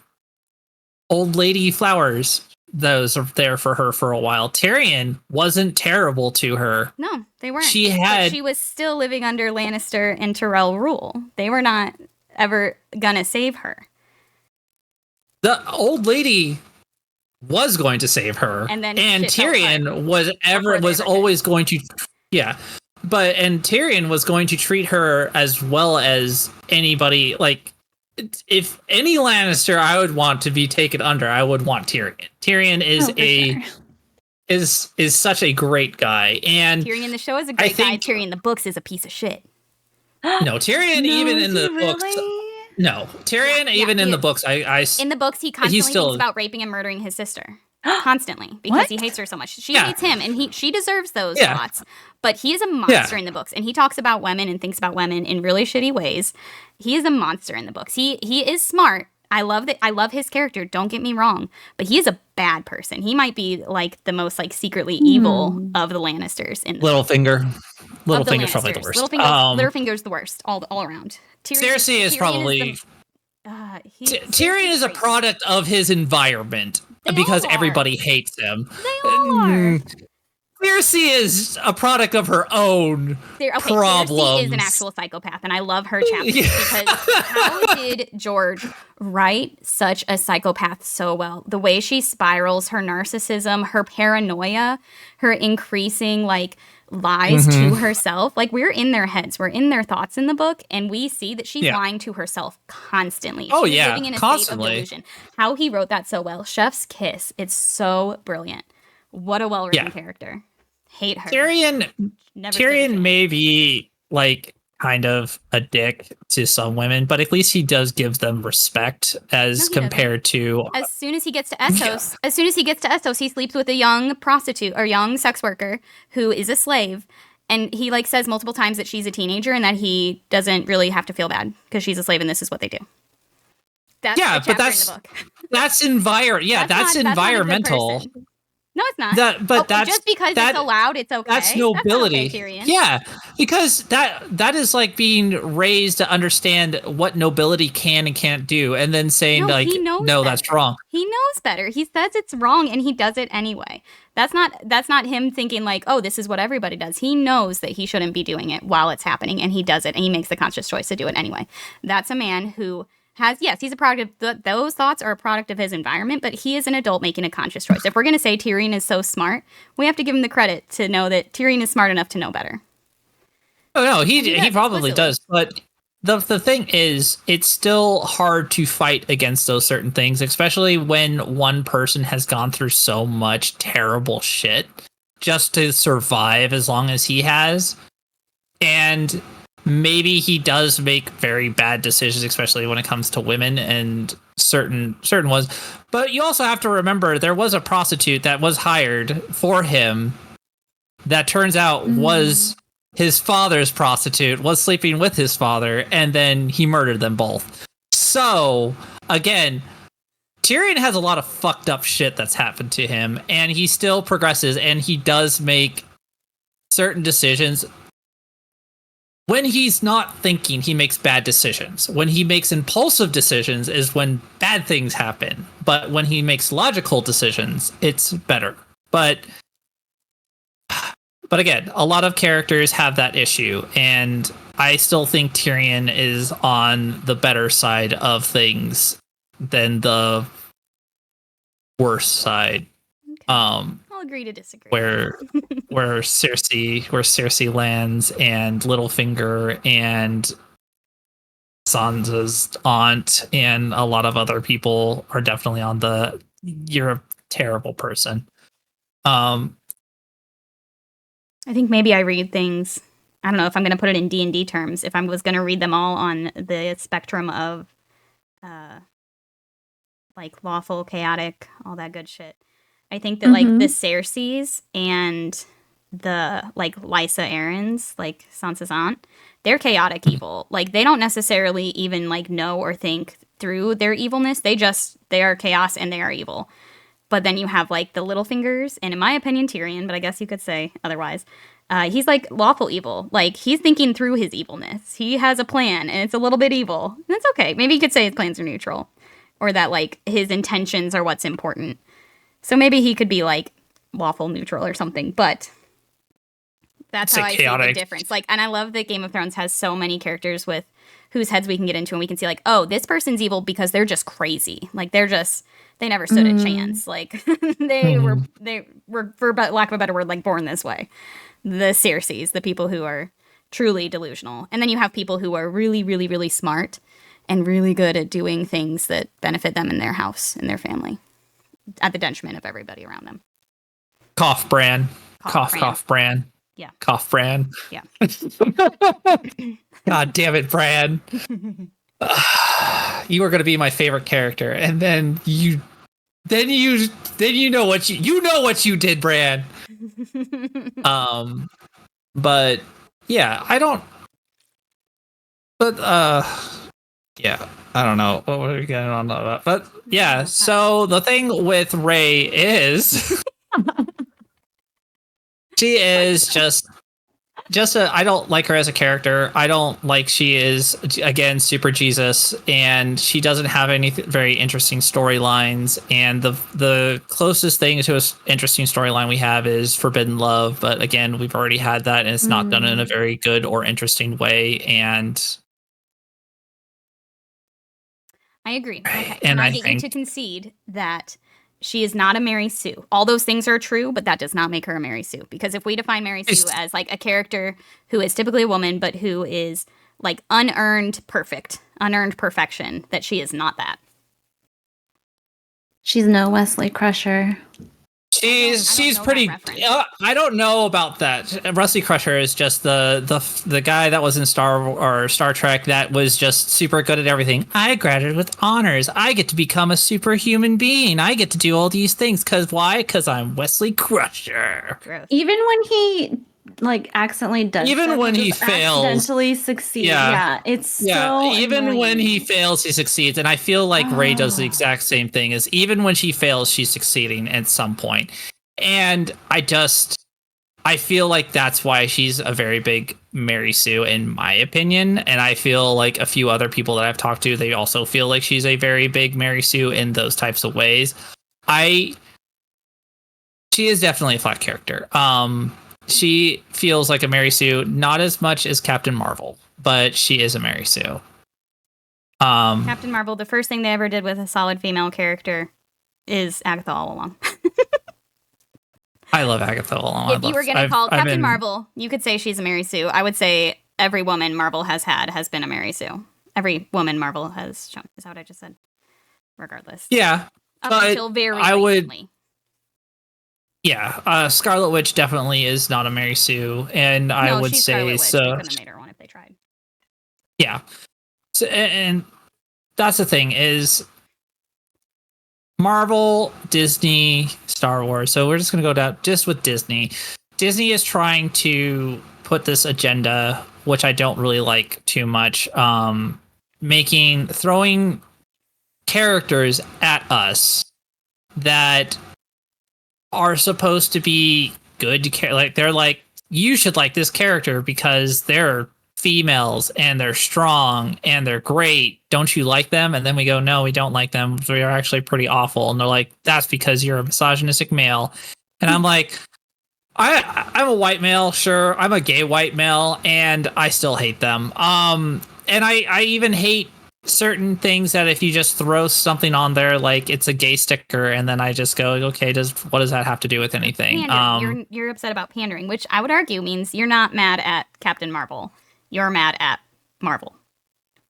old lady flowers. Those are there for her for a while. Tyrion wasn't terrible to her. No, they weren't. But she was still living under Lannister and Tyrell rule. They were not ever gonna save her. The old lady was going to save her, and Tyrion was always going to, and Tyrion was going to treat her as well as anybody. Like, if any Lannister I would want to be taken under, I would want Tyrion. Tyrion is such a great guy, and Tyrion in the show is a great guy. Tyrion in the books is a piece of shit. No, Tyrion even in the books. No, Tyrion even in the books. In the books, he constantly thinks about raping and murdering his sister. Constantly, because he hates her so much. She hates him, and she deserves those thoughts. But he is a monster in the books, and he talks about women and thinks about women in really shitty ways. He is a monster in the books. He is smart. I love that. I love his character. Don't get me wrong, but he is a bad person. He might be like the most like secretly evil of the Lannisters. In the Littlefinger's probably the worst. Littlefinger's the worst all around. Cersei is probably. Tyrion is a product of his environment because everybody hates him. They are. Cersei is a product of her own problems. Cersei is an actual psychopath, and I love her chapters because how did George write such a psychopath so well? The way she spirals, her narcissism, her paranoia, her increasing like lies to herself. Like, we're in their heads, we're in their thoughts in the book, and we see that she's lying to herself constantly. She's living in a state of delusion. How he wrote that so well. Chef's kiss. It's so brilliant. What a well-written character. Hate her. Tyrion may be like kind of a dick to some women, but at least he does give them respect compared to. As soon as he gets to Essos, he sleeps with a young prostitute or young sex worker who is a slave, And he like says multiple times that she's a teenager and that he doesn't really have to feel bad because she's a slave and this is what they do. That's but that's in the book. that's environmental. No, it's not. That's just because it's allowed, it's okay. That's nobility. That's okay, Tyrion. Yeah, because that is like being raised to understand what nobility can and can't do, and then saying that's wrong. He knows better. He says it's wrong, and he does it anyway. That's not him thinking like, oh, this is what everybody does. He knows that he shouldn't be doing it while it's happening, and he does it, and he makes the conscious choice to do it anyway. That's a man who he's a product of those thoughts are a product of his environment, but he is an adult making a conscious choice. If we're going to say Tyrion is so smart, we have to give him the credit to know that Tyrion is smart enough to know better. Oh no, he probably does, but the thing is, it's still hard to fight against those certain things, especially when one person has gone through so much terrible shit just to survive as long as he has. And maybe he does make very bad decisions, especially when it comes to women and certain ones. But you also have to remember there was a prostitute that was hired for him that turns out was his father's prostitute, was sleeping with his father, and then he murdered them both. So, again, Tyrion has a lot of fucked up shit that's happened to him, and he still progresses, and he does make certain decisions. When he's not thinking, he makes bad decisions. When he makes impulsive decisions is when bad things happen. But when he makes logical decisions, it's better. But again, a lot of characters have that issue. And I still think Tyrion is on the better side of things than the worse side. Okay. I'll agree to disagree. Where Cersei lands, and Littlefinger and Sansa's aunt and a lot of other people are definitely on the you're a terrible person. I think maybe I read things. I don't know if I'm going to put it in D&D terms. If I was going to read them all on the spectrum of like lawful, chaotic, all that good shit. I think that like the Cerseis and the like Lysa Arryns, like Sansa's aunt, they're chaotic evil. Like they don't necessarily even like know or think through their evilness. They are chaos and they are evil. But then you have like the Littlefingers, and in my opinion, Tyrion, but I guess you could say otherwise. He's like lawful evil. Like he's thinking through his evilness. He has a plan, and it's a little bit evil. That's okay. Maybe you could say his plans are neutral, or that like his intentions are what's important. So maybe he could be like lawful neutral or something, but that's how I see the difference. Like, and I love that Game of Thrones has so many characters with whose heads we can get into, and we can see like, oh, this person's evil because they're just crazy. Like they never stood a chance. Like they were, for lack of a better word, like born this way. The Cerseis, the people who are truly delusional. And then you have people who are really, really, really smart and really good at doing things that benefit them in their house and their family, at the detriment of everybody around them. Cough, Bran. Cough, Bran. Yeah. Cough, Bran. Yeah. God damn it, Bran. You are going to be my favorite character, and then you know what you did, Bran. But yeah, I don't. But yeah, I don't know what were we getting on about. But yeah, so the thing with Rey is she is just I don't like her as a character. I don't like she is, again, super Jesus, and she doesn't have any very interesting storylines. And the closest thing to an interesting storyline we have is Forbidden Love. But again, we've already had that, and it's not done in a very good or interesting way. And I agree. Okay. And I get you to concede that she is not a Mary Sue. All those things are true, but that does not make her a Mary Sue. Because if we define Mary Sue as like a character who is typically a woman, but who is like unearned perfection, that she is not that. She's no Wesley Crusher. She's pretty. I don't know about that. Rusty Crusher is just the guy that was in Star Trek that was just super good at everything. I graduated with honors. I get to become a superhuman being. I get to do all these things. Cause why? Cause I'm Wesley Crusher. Gross. Even when he like accidentally does even stuff, when and he just fails, accidentally succeeds. Yeah, it's so even when he annoying. fails, he succeeds. And I feel like Rey does the Oh. exact same thing. Is even when she fails, she's succeeding at some point. And I feel like that's why she's a very big Mary Sue, in my opinion. And I feel like a few other people that I've talked to, they also feel like she's a very big Mary Sue in those types of ways. She is definitely a flat character. She feels like a Mary Sue, not as much as Captain Marvel, but she is a Mary Sue. Captain Marvel, the first thing they ever did with a solid female character is Agatha All Along. I love Agatha All Along. If you were going to call Captain Marvel, you could say she's a Mary Sue. I would say every woman Marvel has been a Mary Sue. Every woman Marvel has shown. Is that what I just said? Regardless. Yeah. Up until very recently. Yeah, Scarlet Witch definitely is not a Mary Sue, and I would say so. They couldn't have made her one if they tried. Yeah, so, and that's the thing is Marvel, Disney, Star Wars. So we're just gonna go down just with Disney. Disney is trying to put this agenda, which I don't really like too much, throwing characters at us that are supposed to be good. Like they're like, you should like this character because they're females and they're strong and they're great. Don't you like them? And then we go, no, we don't like them. We are actually pretty awful. And they're like, that's because you're a misogynistic male. And I'm like, I'm a white male, sure. I'm a gay white male, and I still hate them. And I even hate certain things that if you just throw something on there like it's a gay sticker, and then I just go, okay, what does that have to do with anything? You're upset about pandering, which I would argue means you're not mad at Captain Marvel. You're mad at Marvel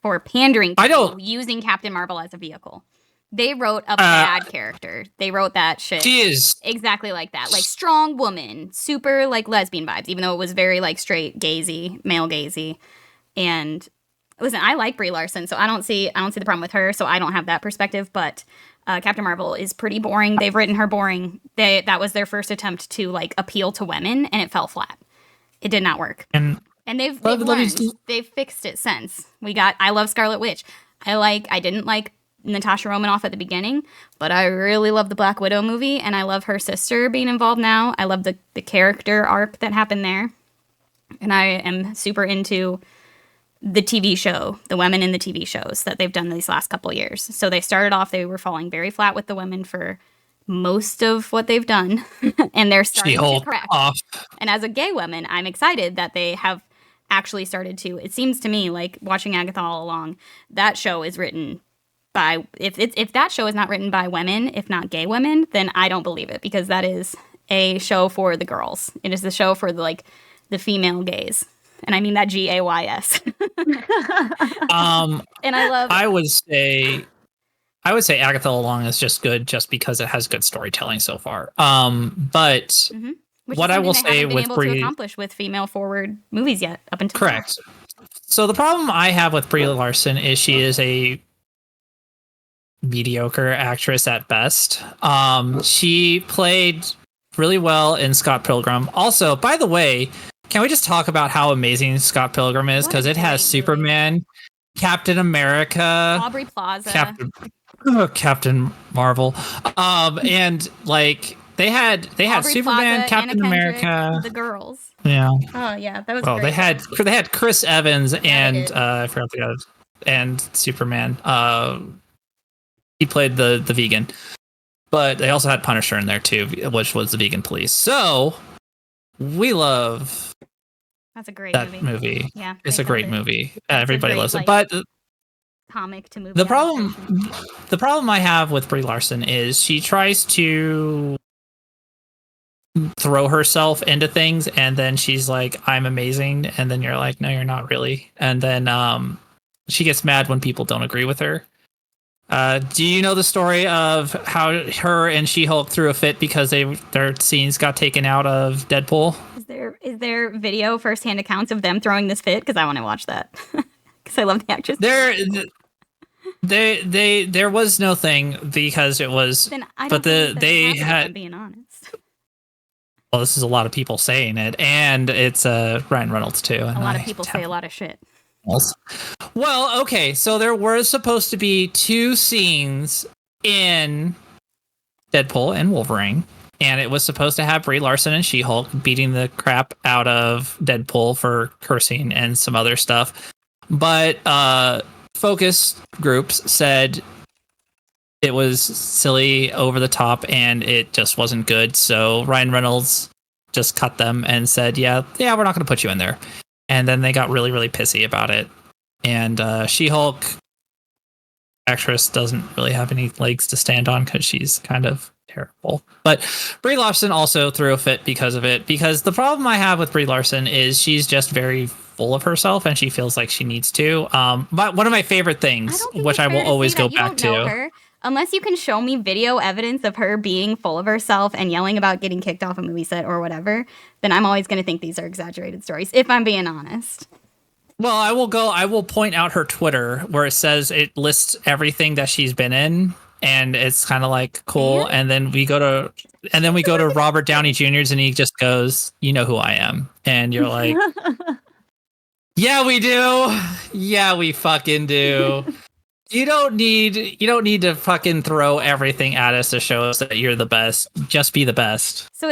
for pandering to using Captain Marvel as a vehicle. They wrote a bad character. They wrote that shit. She is exactly like that. Like strong woman, super like lesbian vibes, even though it was very like straight gazy, male gazy. And listen, I like Brie Larson, so I don't see the problem with her, so I don't have that perspective, but Captain Marvel is pretty boring. They've written her boring. That was their first attempt to like appeal to women, and it fell flat. It did not work. And they've fixed it since. I love Scarlet Witch. I didn't like Natasha Romanoff at the beginning, but I really love the Black Widow movie, and I love her sister being involved now. I love the character arc that happened there. And I am super into the TV show, the women in the TV shows that they've done these last couple of years. So they started off, they were falling very flat with the women for most of what they've done, and they're starting to correct. And as a gay woman, I'm excited that they have actually started to. It seems to me like watching Agatha All Along, that show is written by, if that show is not written by women, if not gay women, then I don't believe it, because that is a show for the girls. It is the show for the female gays. And I mean that GAYS. And I would say Agatha All Along is just good just because it has good storytelling so far. But what I will say with Brie, to accomplish with female forward movies yet up until correct. Now. So the problem I have with Brie Larson is she is a mediocre actress at best. She played really well in Scott Pilgrim. Also, by the way, can we just talk about how amazing Scott Pilgrim is? Because it has Superman, Captain America, Aubrey Plaza, Captain Marvel, and like they had Aubrey Superman, Plaza, Captain Anna America, Kendrick, the girls. Yeah. Oh yeah, that was. Well, great. they had Chris Evans and I forgot the other, and Superman. He played the vegan, but they also had Punisher in there too, which was the vegan police. So we love. That's a great movie. Yeah, it's a great movie. Everybody loves it. But comic to movie. The problem I have with Brie Larson is she tries to throw herself into things, and then she's like, "I'm amazing," and then you're like, "No, you're not really." And then she gets mad when people don't agree with her. Do you know the story of how her and She-Hulk threw a fit because their scenes got taken out of Deadpool? Is there video firsthand accounts of them throwing this fit? Because I want to watch that. Because I love the actress. There was no thing because it was. Then I don't they had. Being honest. Well, this is a lot of people saying it, and it's Ryan Reynolds too. And a lot of people say a lot of shit. Well, okay, so there were supposed to be 2 scenes in Deadpool and Wolverine, and it was supposed to have Brie Larson and She-Hulk beating the crap out of Deadpool for cursing and some other stuff. But focus groups said it was silly, over the top, and it just wasn't good. So Ryan Reynolds just cut them and said, yeah, we're not going to put you in there. And then they got really, really pissy about it. And She-Hulk actress doesn't really have any legs to stand on because she's kind of terrible. But Brie Larson also threw a fit because of it. Because the problem I have with Brie Larson is she's just very full of herself, and she feels like she needs to. But one of my favorite things, which I will always go back to. Unless you can show me video evidence of her being full of herself and yelling about getting kicked off a movie set or whatever, then I'm always going to think these are exaggerated stories, if I'm being honest. Well, I will point out her Twitter where it says it lists everything that she's been in, and it's kind of like cool. And then we go to Robert Downey Jr.'s, and he just goes, "You know who I am," and you're like, "Yeah, we do. Yeah, we fucking do." You don't need to fucking throw everything at us to show us that you're the best. Just be the best. So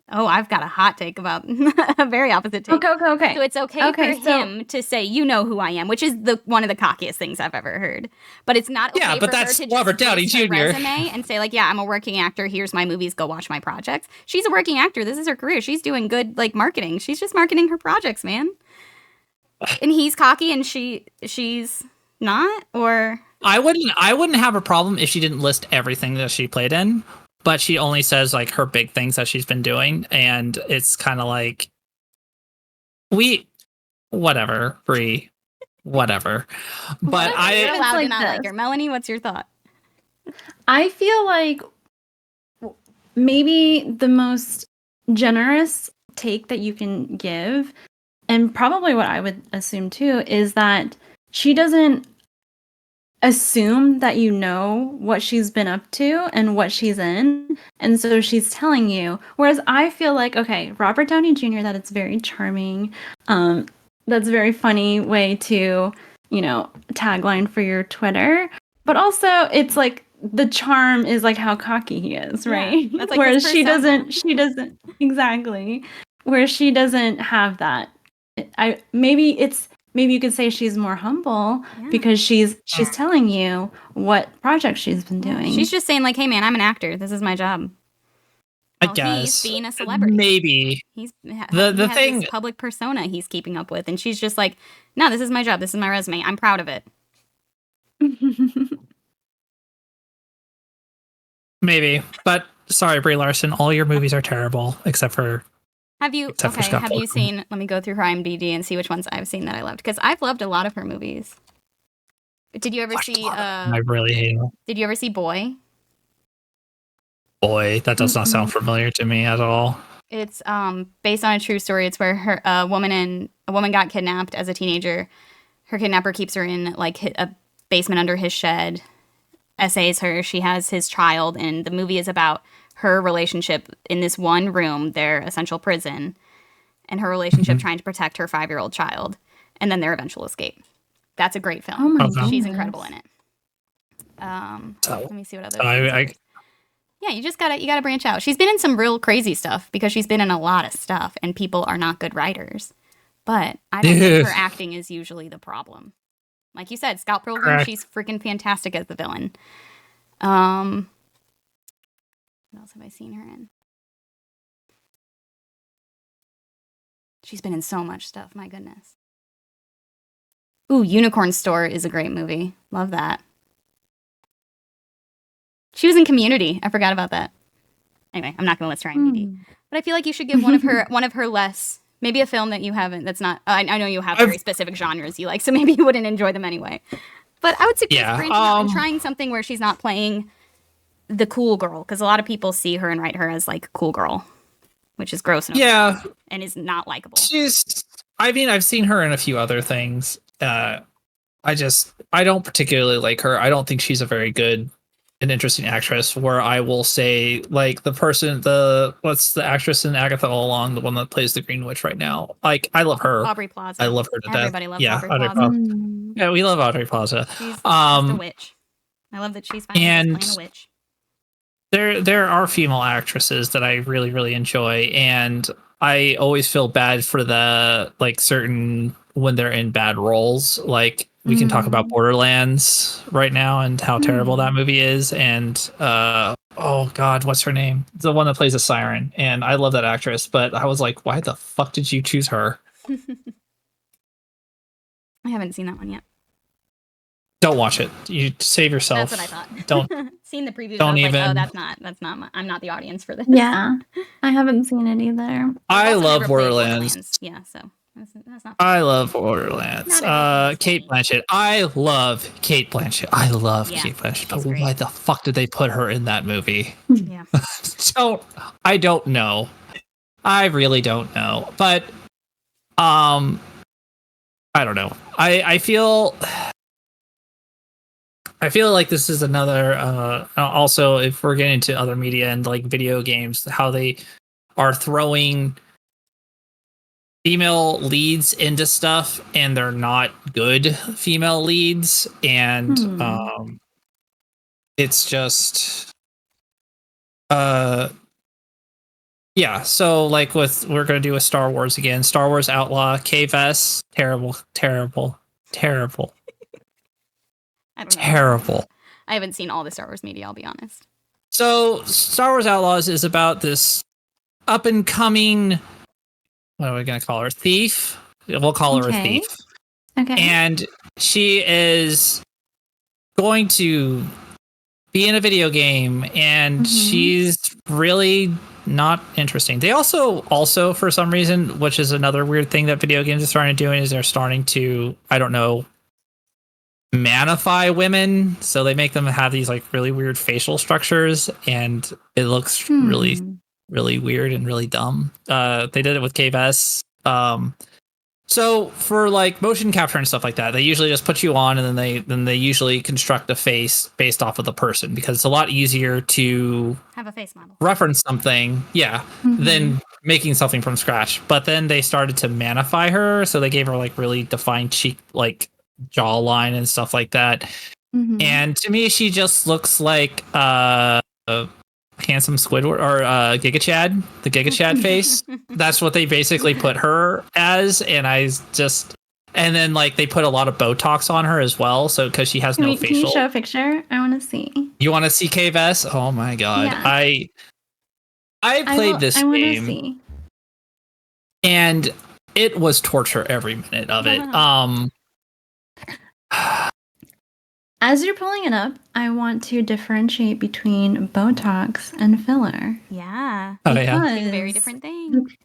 I've got a hot take about a very opposite take. Okay. So it's okay for him to say, "You know who I am," which is one of the cockiest things I've ever heard. But it's not okay for her to Robert Downey just Jr. resume and say, like, "Yeah, I'm a working actor. Here's my movies. Go watch my projects." She's a working actor. This is her career. She's doing good, like, marketing. She's just marketing her projects, man. And he's cocky, and she's not. Or I wouldn't have a problem if she didn't list everything that she played in. But she only says like her big things that she's been doing, and it's kind of like whatever, Brie, whatever. But you're allowed to not like her. Melanie, what's your thought? I feel like maybe the most generous take that you can give, and probably what I would assume too, is that she doesn't assume that you know what she's been up to and what she's in, and so she's telling you. Whereas I feel like, okay, Robert Downey Jr., that it's very charming, that's a very funny way to, tagline for your Twitter, but also it's like the charm is like how cocky he is, right? Yeah, that's like whereas she doesn't exactly, where she doesn't have that. Maybe you could say she's more humble because she's telling you what project she's been doing. She's just saying, like, "Hey, man, I'm an actor. This is my job." I guess he's being a celebrity. Maybe he the has thing, this public persona he's keeping up with, and she's just like, "No, this is my job. This is my resume. I'm proud of it." Maybe, but sorry, Brie Larson, all your movies are terrible except for. Have you seen, let me go through her IMDb and see which ones I've seen that I loved, because I've loved a lot of her movies. Did you ever see, I really hate them. Did you ever see Boy? Boy, that does not sound familiar to me at all. It's based on a true story. It's where a woman got kidnapped as a teenager. Her kidnapper keeps her in like a basement under his shed, essays her. She has his child, and the movie is about her relationship in this one room, their essential prison, and her relationship trying to protect her 5-year-old child, and then their eventual escape. That's a great film. Oh my goodness. She's incredible in it. Let me see what other. Yeah, you gotta branch out. She's been in some real crazy stuff because she's been in a lot of stuff, and people are not good writers. But I don't think her acting is usually the problem. Like you said, Scott Pilgrim, she's freaking fantastic as the villain. What else have I seen her in? She's been in so much stuff, my goodness. Ooh, Unicorn Store is a great movie. Love that. She was in Community. I forgot about that. Anyway, I'm not going to list her IMDb. But I feel like you should give one of her less, maybe a film that you haven't, that's not, I know you have very specific genres you like, so maybe you wouldn't enjoy them anyway. But I would suggest branching out and trying something where she's not playing the cool girl, because a lot of people see her and write her as like cool girl, which is gross and is not likable. I've seen her in a few other things. I don't particularly like her. I don't think she's a very good an interesting actress where I will say like what's the actress in Agatha All Along, the one that plays the Green Witch right now. Like I love her. Aubrey Plaza. I love her to death. Everybody loves Yeah, Aubrey Plaza. Yeah, we love Aubrey Plaza. She's the witch. I love that she's finally just playing a witch. There are female actresses that I really, really enjoy, and I always feel bad for the like certain when they're in bad roles. Like we can talk about Borderlands right now and how terrible that movie is, and oh god, what's her name? The one that plays a siren, and I love that actress, but I was like, why the fuck did you choose her? I haven't seen that one yet. Don't watch it. You save yourself. That's what I thought. Don't seen the previews. Don't I was even. Like, oh, that's not. I'm not the audience for this. Yeah, I haven't seen it either. I love Borderlands. Yeah, so that's not. I love Borderlands. Kate Blanchett. I love Kate Blanchett. Kate Blanchett. But why the fuck did they put her in that movie? Yeah. I don't know. I really don't know. But I don't know. I feel like this is another also if we're getting into other media and like video games, how they are throwing female leads into stuff and they're not good female leads, and it's just yeah, so like we're gonna do a Star Wars again. Star Wars Outlaw, KVS, terrible. I don't know. Terrible. I haven't seen all the Star Wars media, I'll be honest. So Star Wars Outlaws is about this up and coming, what are we going to call her? Thief? We'll call her a thief. Okay. And she is going to be in a video game, and she's really not interesting. They also for some reason, which is another weird thing that video games are starting to do, is they're starting to, I don't know, manify women, so they make them have these like really weird facial structures, and it looks really weird and really dumb. They did it with KVS. So for like motion capture and stuff like that, they usually just put you on, and then they usually construct a face based off of the person, because it's a lot easier to have a face model, reference something, than making something from scratch. But then they started to manify her, so they gave her like really defined cheek, like jawline and stuff like that. And to me, she just looks like a handsome Squidward or Giga Chad, the Giga Chad face. That's what they basically put her as, and and then like they put a lot of Botox on her as well, so because she has no facial. Can you show a picture? I want to see. You want to see KVS? Oh my god, yeah. I played this game, see. And it was torture every minute of it. As you're pulling it up, I want to differentiate between Botox and filler. Yeah. Very different things.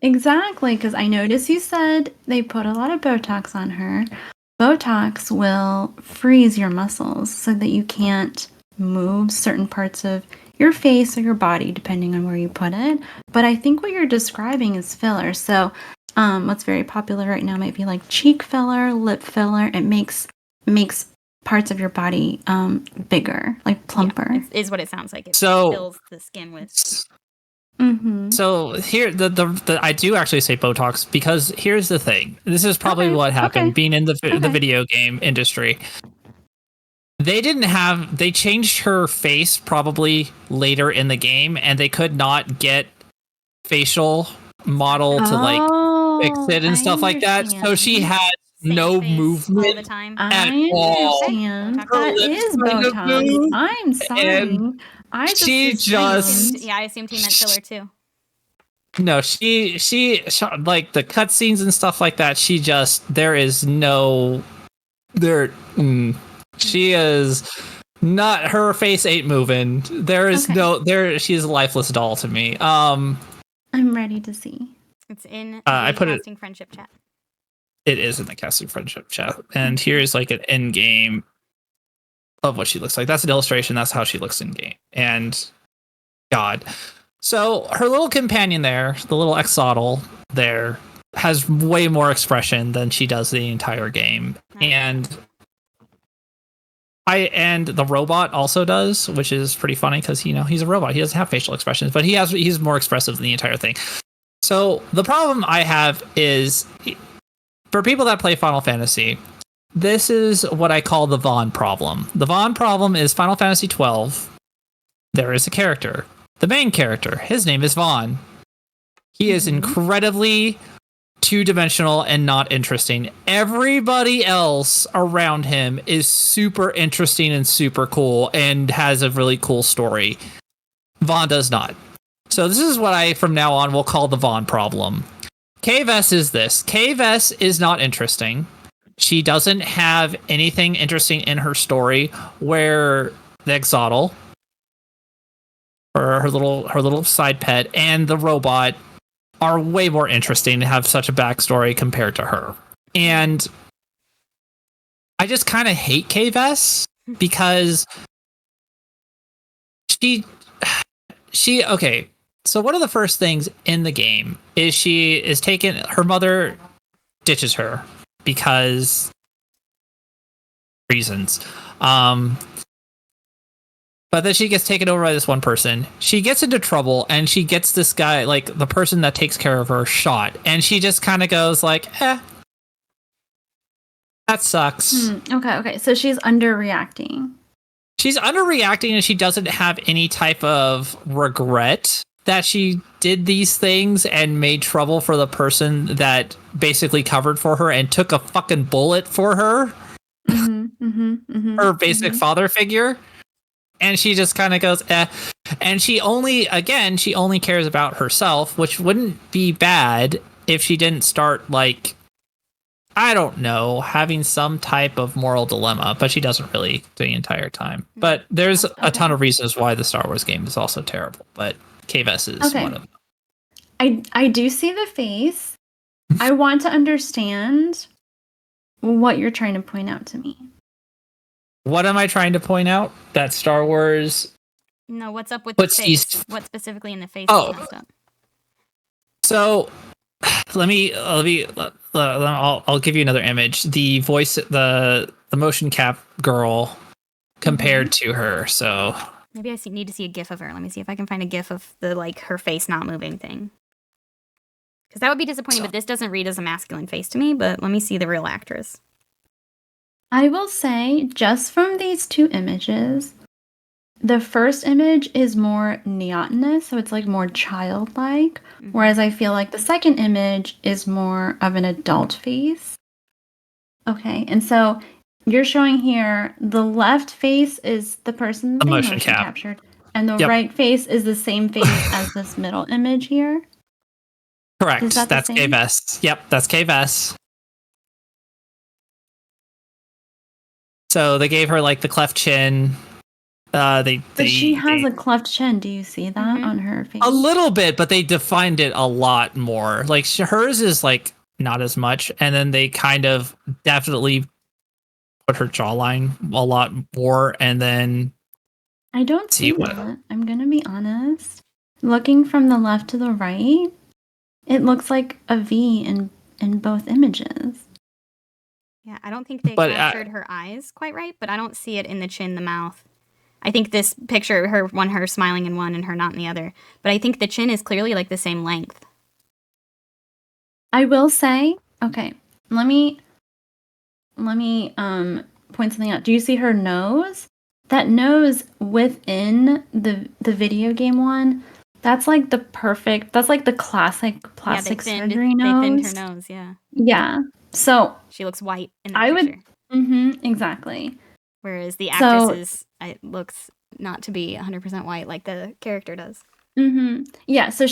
Exactly, because I noticed you said they put a lot of Botox on her. Botox will freeze your muscles so that you can't move certain parts of your face or your body, depending on where you put it. But I think what you're describing is filler. So what's very popular right now might be like cheek filler, lip filler. It makes parts of your body bigger, like plumper. Yeah, is what it sounds like. It fills the skin with. So here, the I do actually say Botox, because here's the thing. This is probably what happened being in the video game industry. They changed her face probably later in the game, and they could not get facial model to like fix it and stuff like that. So she had no movement all the time at all. That is Botox. I'm sorry. I assumed he meant filler too. No, she like the cutscenes and stuff like that. She is not, her face ain't moving. There is she's a lifeless doll to me. I'm ready to see. It's in the casting friendship chat. It is in the casting friendship chat. And here's like an end game of what she looks like. That's an illustration. That's how she looks in game. And God. So her little companion there, the little Exodal there, has way more expression than she does the entire game. And And the robot also does, which is pretty funny because he's a robot. He doesn't have facial expressions, but he's more expressive than the entire thing. So the problem I have is for people that play Final Fantasy, this is what I call the Vaughn problem. The Vaughn problem is Final Fantasy 12. There is a character, the main character. His name is Vaughn. He is incredibly two-dimensional and not interesting. Everybody else around him is super interesting and super cool and has a really cool story. Vaughn does not. So this is what I, from now on, will call the Vaughn problem. Kves is this. Kves is not interesting. She doesn't have anything interesting in her story where the Exotl, or her little side pet, and the robot are way more interesting and have such a backstory compared to her. And I just kind of hate Kves because okay. So one of the first things in the game is her mother ditches her because reasons. But then she gets taken over by this one person. She gets into trouble, and she gets this guy, like the person that takes care of her, shot. And she just kind of goes like, that sucks. Okay. So she's underreacting. She's underreacting, and she doesn't have any type of regret that she did these things and made trouble for the person that basically covered for her and took a fucking bullet for her. Her basic father figure. And she just kind of goes, And she only cares about herself, which wouldn't be bad if she didn't start, like, I don't know, having some type of moral dilemma, but she doesn't really the entire time. But there's a ton of reasons why the Star Wars game is also terrible, but Kves is one of them. I do see the face. I want to understand what you're trying to point out to me. What am I trying to point out? That Star Wars... No, what's up with the face? What specifically in the face is messed up? So, I'll give you another image. The voice, the motion cap girl compared to her. So maybe I need to see a GIF of her. Let me see if I can find a GIF of the her face not moving thing. Because that would be disappointing. But this doesn't read as a masculine face to me. But let me see the real actress. I will say, just from these two images, the first image is more neotenous, so it's like more childlike, whereas I feel like the second image is more of an adult face. Okay, and so you're showing here the left face is the person the motion captured, and the right face is the same face as this middle image here. Correct. That's Kves. Yep, that's Kves. So they gave her like the cleft chin. But she has a cleft chin. Do you see that on her face? A little bit, but they defined it a lot more. Like hers is like not as much, and then they kind of definitely put her jawline a lot more, and then I don't see that. I'm gonna be honest. Looking from the left to the right, it looks like a V in both images. Yeah, I don't think they captured her eyes quite right, but I don't see it in the chin, the mouth. I think this picture, her smiling in one and her not in the other. But I think the chin is clearly like the same length. I will say, okay, let me point something out. Do you see her nose? That nose within the video game one, that's like the classic plastic surgery nose. They thinned her nose, yeah. Yeah. So she looks white in the picture. Exactly. Whereas the actress it looks not to be 100% white like the character does. Yeah, so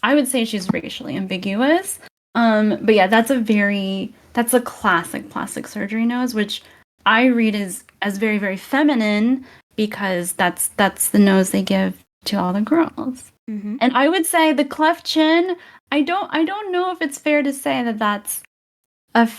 I would say she's racially ambiguous. But yeah, that's a classic plastic surgery nose, which I read as very, very feminine because that's the nose they give to all the girls. And I would say the cleft chin, I don't know if it's fair to say that that's a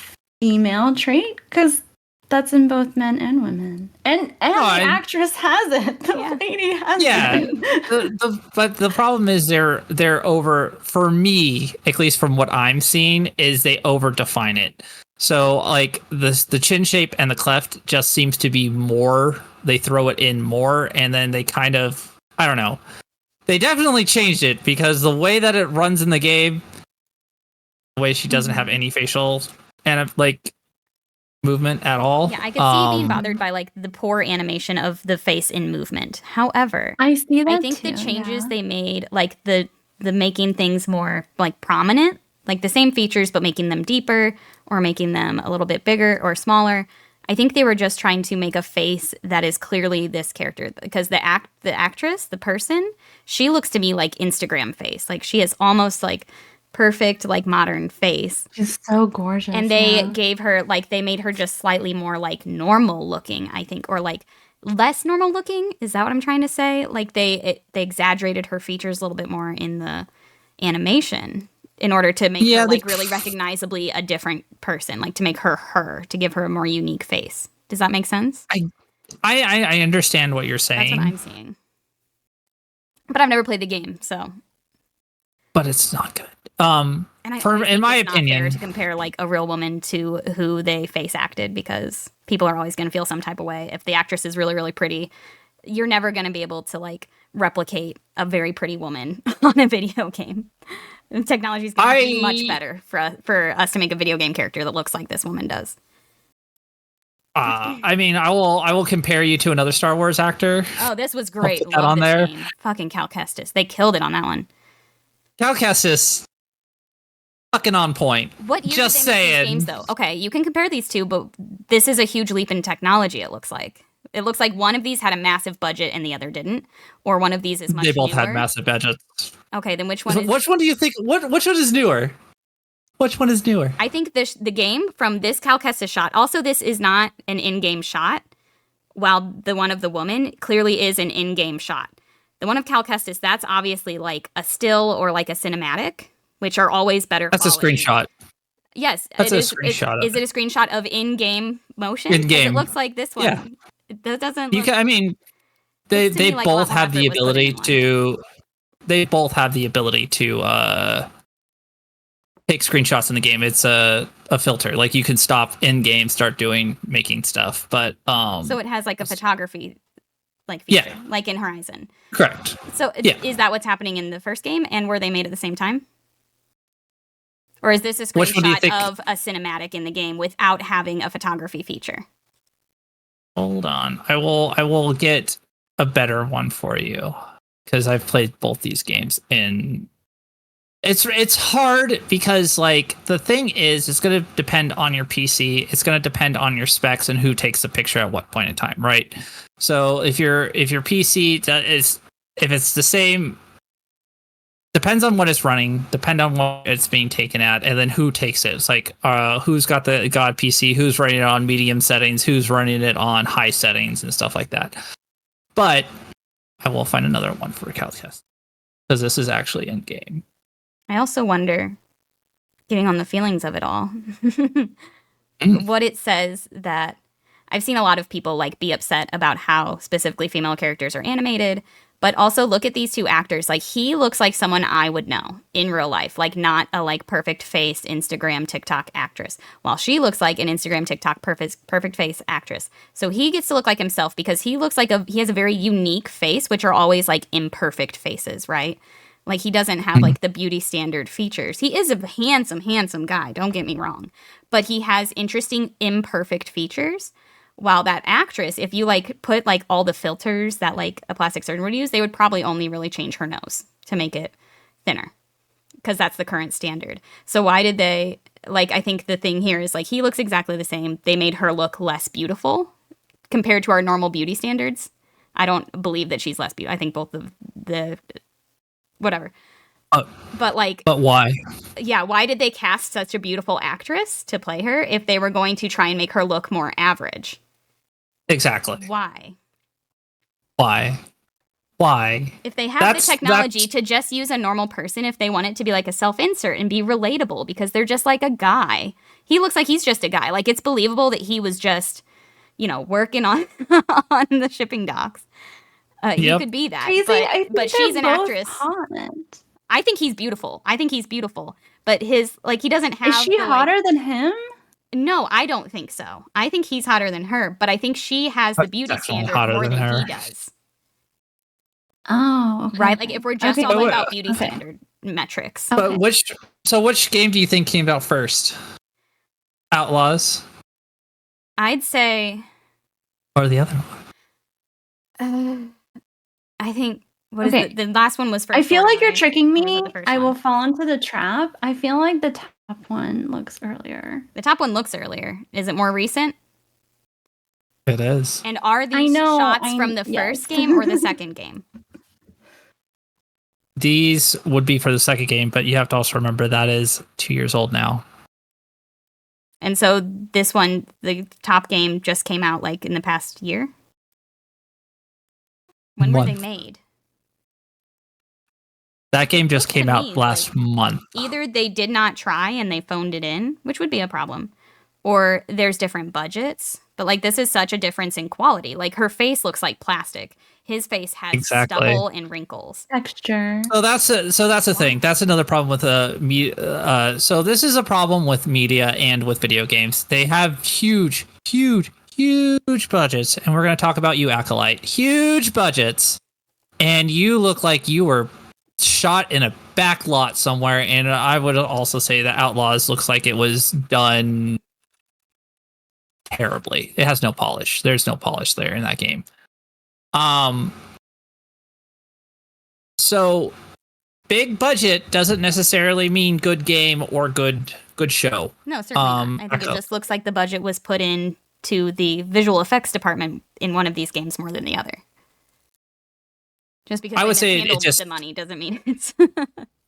female trait, because that's in both men and women. And the actress has it. The lady has it. But the problem is they're over, for me, at least from what I'm seeing, is they over define it. So like the chin shape and the cleft just seems to be more. They throw it in more, and then they kind of, I don't know. They definitely changed it because the way that it runs in the game, the way she doesn't have any facial and like movement at all. Yeah, I could see being bothered by like the poor animation of the face in movement. However, I see that I think the changes they made, like the making things more like prominent, like the same features but making them deeper or making them a little bit bigger or smaller. I think they were just trying to make a face that is clearly this character, because the actress, the person, she looks to me like Instagram face. Like she is almost like perfect, like modern face. She's so gorgeous. And they gave her, like, they made her just slightly more like normal looking, I think, or like less normal looking. Is that what I'm trying to say? Like they exaggerated her features a little bit more in the animation in order to make her like really recognizably a different person, like to make her, to give her a more unique face. Does that make sense? I understand what you're saying. That's what I'm seeing. But I've never played the game, so. But it's not good. And in my opinion, not fair to compare like a real woman to who they face acted, because people are always going to feel some type of way. If the actress is really, really pretty, you're never going to be able to like replicate a very pretty woman on a video game. And technology is going to be much better for us to make a video game character that looks like this woman does. I mean, I will compare you to another Star Wars actor. Oh, this was great. I'll put that on there. Name. Fucking Cal Kestis. They killed it on that one. Cal Kestis, fucking on point. What year just did they saying. Make these games, though? Okay, you can compare these two, but this is a huge leap in technology. It looks like one of these had a massive budget and the other didn't, or one of these is much. They both newer. had massive budgets. Okay, then which one? Which one do you think? Which one is newer? Which one is newer? I think the game from this Cal Kestis shot. Also, this is not an in-game shot, while the one of the woman clearly is an in-game shot. The one of Cal Kestis, that's obviously like a still or like a cinematic, which are always better. That's quality. A screenshot. Yes, that's a screenshot. Is it a screenshot of in-game motion? In-game. It looks like this one. Yeah. That doesn't. You can. I mean, they both have the ability to. They both have the ability to take screenshots in the game. It's a filter. Like you can stop in game, start making stuff. But so it has like a photography like feature, like in Horizon. Correct. So is that what's happening in the first game, and were they made at the same time? Or is this a screenshot of a cinematic in the game without having a photography feature? Hold on. I will get a better one for you, because I've played both these games, and it's hard because like the thing is, it's going to depend on your PC. It's going to depend on your specs and who takes the picture at what point in time, right? So if your PC if it's the same, depends on what it's running, depend on what it's being taken at, and then who takes it. It's like who's got the God PC, who's running it on medium settings, who's running it on high settings and stuff like that. But I will find another one for Calcast, because this is actually in game. I also wonder, getting on the feelings of it all, what it says that I've seen a lot of people like be upset about how specifically female characters are animated, but also look at these two actors. Like he looks like someone I would know in real life, like not a like perfect faced Instagram TikTok actress, while she looks like an Instagram TikTok perfect face actress. So he gets to look like himself because he looks like he has a very unique face, which are always like imperfect faces, right? Like he doesn't have like the beauty standard features. He is a handsome guy, don't get me wrong, but he has interesting imperfect features. While that actress, if you like put like all the filters that like a plastic surgeon would use, they would probably only really change her nose to make it thinner, because that's the current standard. So why did they, like, I think the thing here is like he looks exactly the same. They made her look less beautiful compared to our normal beauty standards. I don't believe that she's less beautiful. I think both of the whatever. But why? Yeah, why did they cast such a beautiful actress to play her if they were going to try and make her look more average? Exactly. Why? If they have the technology to just use a normal person, if they want it to be like a self-insert and be relatable, because they're just like a guy. He looks like he's just a guy. Like it's believable that he was just, working on on the shipping docks. He could be that. Crazy. But she's an actress. Hot. I think he's beautiful. But his, like, he doesn't have... Is she hotter than him? No, I don't think so. I think he's hotter than her, but I think she has the beauty Definitely standard hotter more than than her. he does. Oh, okay. Right? Like if we're just Okay. talking about beauty standard metrics. But Okay. which game do you think came out first? Outlaws I'd say or the other one? I think Okay. the last one was first. I feel like you're right? tricking Or was me. it the first I will one? fall into the trap. I feel like the top one looks earlier. The top one looks earlier. Is it more recent? It is. And are these shots from the yes. first game or the second game? These would be for the second game, but you have to also remember that is 2 years old now. And so this one, the top game, just came out like in the past year? When were they made? That game just came out means, last month. Either they did not try and they phoned it in, which would be a problem, or there's different budgets. But like this is such a difference in quality. Like her face looks like plastic. His face has stubble and wrinkles. Texture. So that's the thing. That's another problem with so this is a problem with media and with video games. They have huge budgets, and we're going to talk about you, Acolyte. Huge budgets, and you look like you were shot in a back lot somewhere. And I would also say that Outlaws looks like it was done terribly. It has no polish. There's no polish there in that game. So big budget doesn't necessarily mean good game or good show. No, certainly not. I think it just looks like the budget was put into the visual effects department in one of these games more than the other. Just because I would say it just the money doesn't mean it's.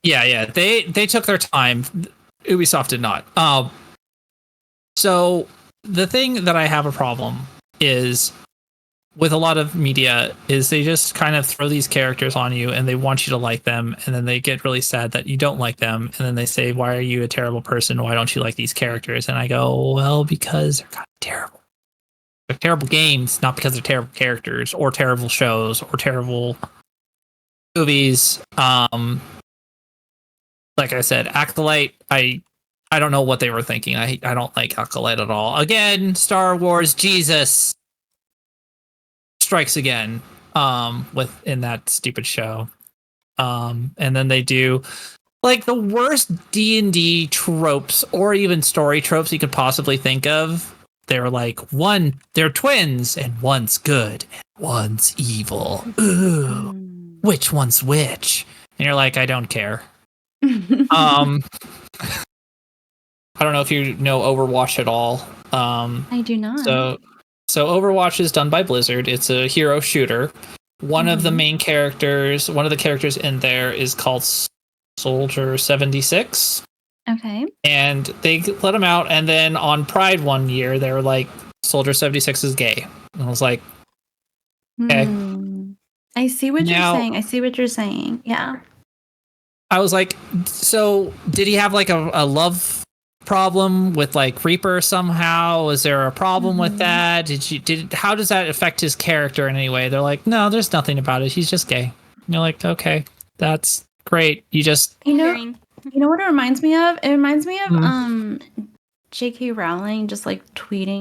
yeah. They took their time. Ubisoft did not. So the thing that I have a problem is with a lot of media is they just kind of throw these characters on you and they want you to like them, and then they get really sad that you don't like them, and then they say, why are you a terrible person? Why don't you like these characters? And I go, well, because they're kind of terrible. They're terrible games, not because they're terrible characters or terrible shows or terrible movies. Like I said, Acolyte, I don't know what they were thinking. I don't like Acolyte at all. Again, Star Wars Jesus strikes again within that stupid show. And then they do like the worst D&D tropes or even story tropes you could possibly think of. They're like, one, they're twins, and one's good and one's evil. Ooh, which one's which? And you're like, I don't care. I don't know if you know Overwatch at all. I do not. So Overwatch is done by Blizzard. It's a hero shooter. One of the main characters, one of the characters in there is called Soldier 76. Okay. And they let him out, and then on Pride one year, they were like, Soldier 76 is gay. And I was like, okay. I see what you're saying. Yeah. I was like, so did he have like a love problem with like Reaper somehow? Was there a problem with that? How does that affect his character in any way? They're like, no, there's nothing about it. He's just gay. And you're like, okay, that's great. You know what it reminds me of? It reminds me of J.K. Rowling just like tweeting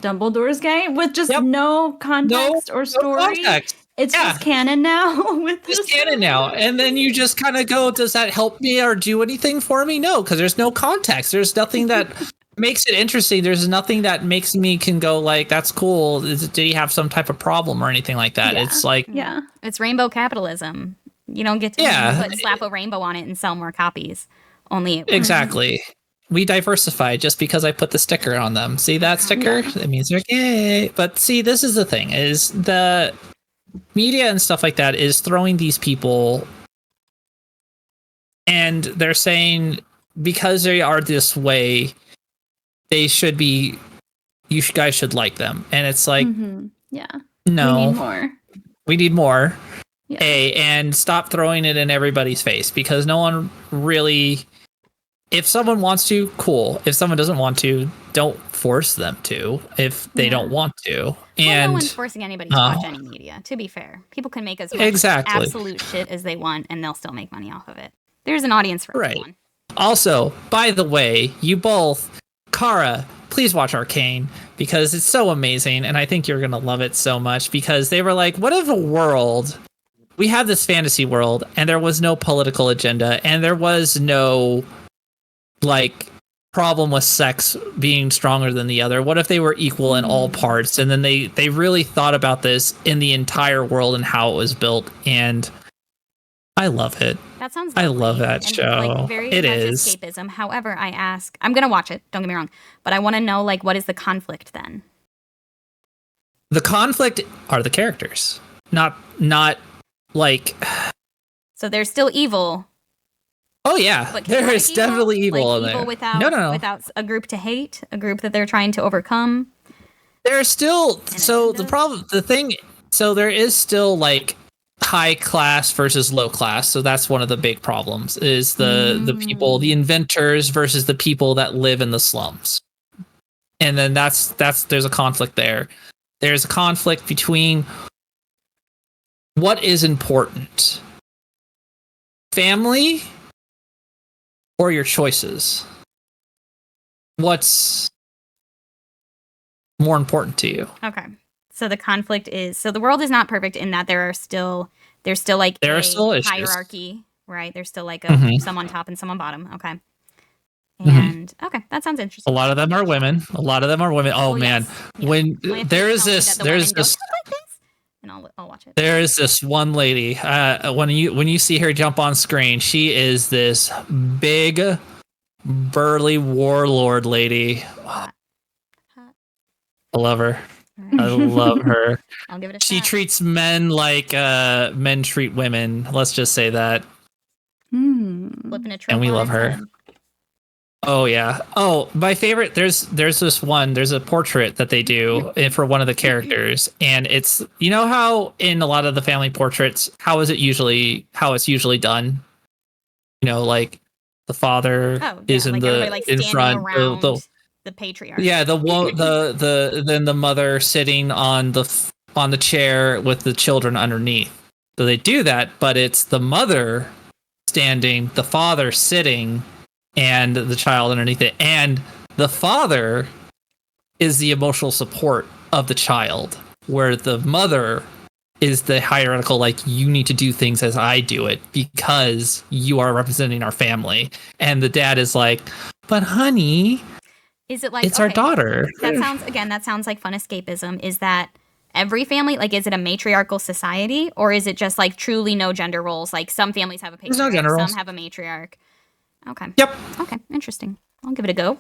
Dumbledore's gay with just no context or story. No context. It's just canon now. It's canon now. And then you just kind of go, does that help me or do anything for me? No, because there's no context. There's nothing that makes it interesting. There's nothing that makes me can go like, that's cool. Did he have some type of problem or anything like that? Yeah. It's like... Yeah. It's rainbow capitalism. You don't get to slap a rainbow on it and sell more copies. Only it exactly. We diversify just because I put the sticker on them. See that sticker? It means they're gay. But see, this is the thing, is the media and stuff like that is throwing these people, and they're saying because they are this way, they should be, you guys should like them. And it's like, no, we need more. Yeah. And stop throwing it in everybody's face, because no one really, if someone wants to, cool. If someone doesn't want to, don't force them to if they don't want to. And no one's forcing anybody to watch any media, to be fair. People can make as much absolute shit as they want and they'll still make money off of it. There's an audience for everyone. Also, by the way, you both, Kara, please watch Arcane because it's so amazing, and I think you're gonna love it so much because they were like, what if a world we had this fantasy world and there was no political agenda and there was no like problem with sex being stronger than the other? What if they were equal in all parts? And then they really thought about this in the entire world and how it was built, and I love it. That sounds I lovely. love that and show. It's like very it much is escapism. However, I ask, I'm gonna watch it, don't get me wrong, but I want to know, like, what is the conflict then? The conflict are the characters, not like. So there's still evil. Oh yeah, But there is definitely evil like in there. Evil without, no. without a group to hate, a group that they're trying to overcome. There's still there is still like high class versus low class. So that's one of the big problems is the people, the inventors versus the people that live in the slums. And then that's there's a conflict there. There's a conflict between what is important. Family or your choices? What's more important to you? Okay. So the conflict is, so the world is not perfect in that there's still like there a are still hierarchy, right? There's still like some on top and some on bottom. Okay. And okay, that sounds interesting. A lot of them are women. Oh man, yes. when there is this, and I'll watch it. There is this one lady. When you see her jump on screen, she is this big, burly warlord lady. Hot. I love her. Right. I love her. I'll give it a She shot. treats men like men treat women. Let's just say that. Flipping a trope and we love her. Head. Oh yeah. Oh, my favorite. There's this one. There's a portrait that they do for one of the characters, and it's, you know how in a lot of the family portraits, how it's usually done. You know, like the father is in like the like in front. The patriarch. Yeah, then the mother sitting on the chair with the children underneath. So they do that, but it's the mother standing, the father sitting, and the child underneath it. And the father is the emotional support of the child, where the mother is the hierarchical, like, you need to do things as I do it because you are representing our family. And the dad is like, but honey, is it like it's our daughter? That sounds like fun escapism. Is that every family? Like, is it a matriarchal society, or is it just like truly no gender roles? Like some families have a patriarch, some have a matriarch. Okay. Yep. Okay. Interesting. I'll give it a go.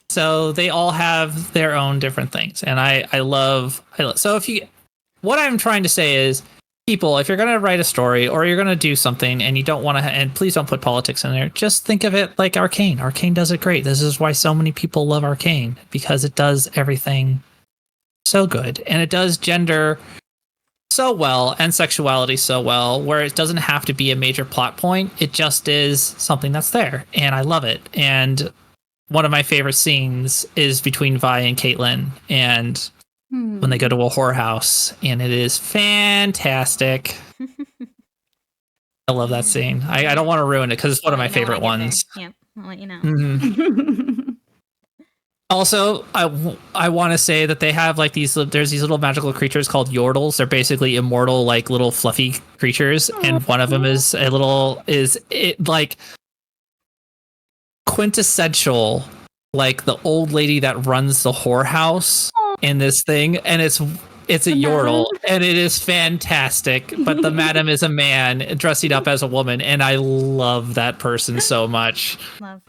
So they all have their own different things, and I love. So what I'm trying to say is, people, if you're going to write a story or you're going to do something and you don't want to, and please don't put politics in there, just think of it like Arcane. Arcane does it great. This is why so many people love Arcane, because it does everything so good, and it does gender so well and sexuality so well, where it doesn't have to be a major plot point. It just is something that's there, and I love it. And one of my favorite scenes is between Vi and Caitlin, and when they go to a whorehouse, and it is fantastic. I love that scene. I don't want to ruin it because it's one of my favorite ones. Yep, I'll let you know. Mm-hmm. Also, I want to say that they have like there's these little magical creatures called yordles. They're basically immortal, like little fluffy creatures, and one of them is like quintessential, like the old lady that runs the whorehouse in this thing, and it's a yordle, and it is fantastic. But the madam is a man dressing up as a woman, and I love that person so much. Love.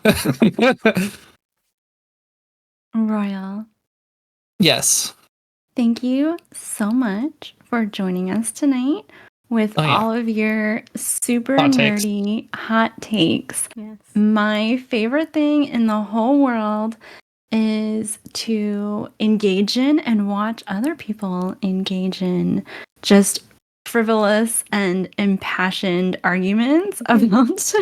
Royal. Yes. Thank you so much for joining us tonight with all of your super nerdy hot takes. Yes. My favorite thing in the whole world is to engage in and watch other people engage in just frivolous and impassioned arguments about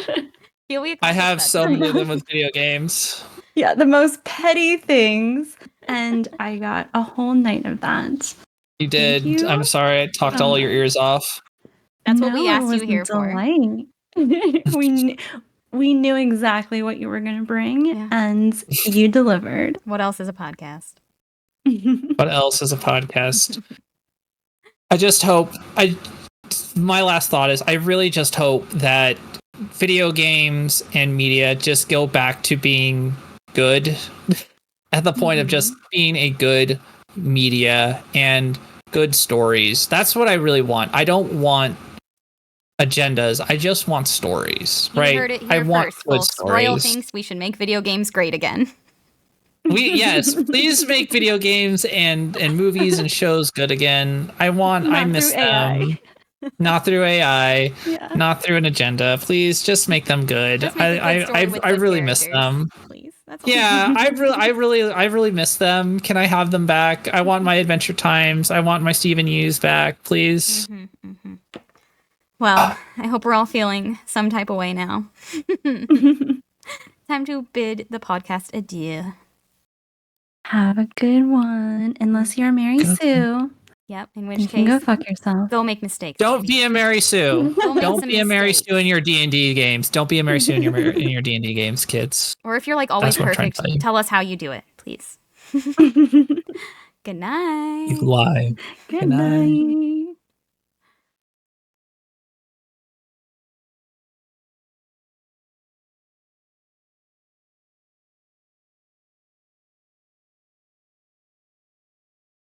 I have so many of them with video games. Yeah, the most petty things. And I got a whole night of that. You did. You. I'm sorry I talked all your ears off. That's what we asked you here for. we We knew exactly what you were going to bring, Yeah. and you delivered. What else is a podcast? What else is a podcast? I just hope my last thought is I really just hope that video games and media just go back to being good at the point of just being a good media and good stories. That's what I really want. I don't want agendas. I just want stories, You right? heard it here I want first, good folks. Royal stories. thinks we should make video games great again. Yes, please make video games and movies and shows good again. I miss them. Not through AI, not through an agenda. Please just make them good. Just make a good story with I good really miss characters, them. please. That's all. Yeah, I really miss them. Can I have them back? I want my Adventure Times. I want my Stephen Hughes back, please. Well, I hope we're all feeling some type of way now. Time to bid the podcast adieu. Have a good one. Unless you're Mary Sue. Yep, in which You case, can go fuck yourself. they'll make mistakes. Don't be a Mary Sue. Don't be a Mary mistakes. Sue in your D&D games. Don't be a Mary Sue in your D&D games, kids. Or if you're like always That's what I'm trying to perfect, tell you. tell us how you do it, please. Good night. You lie. Good night.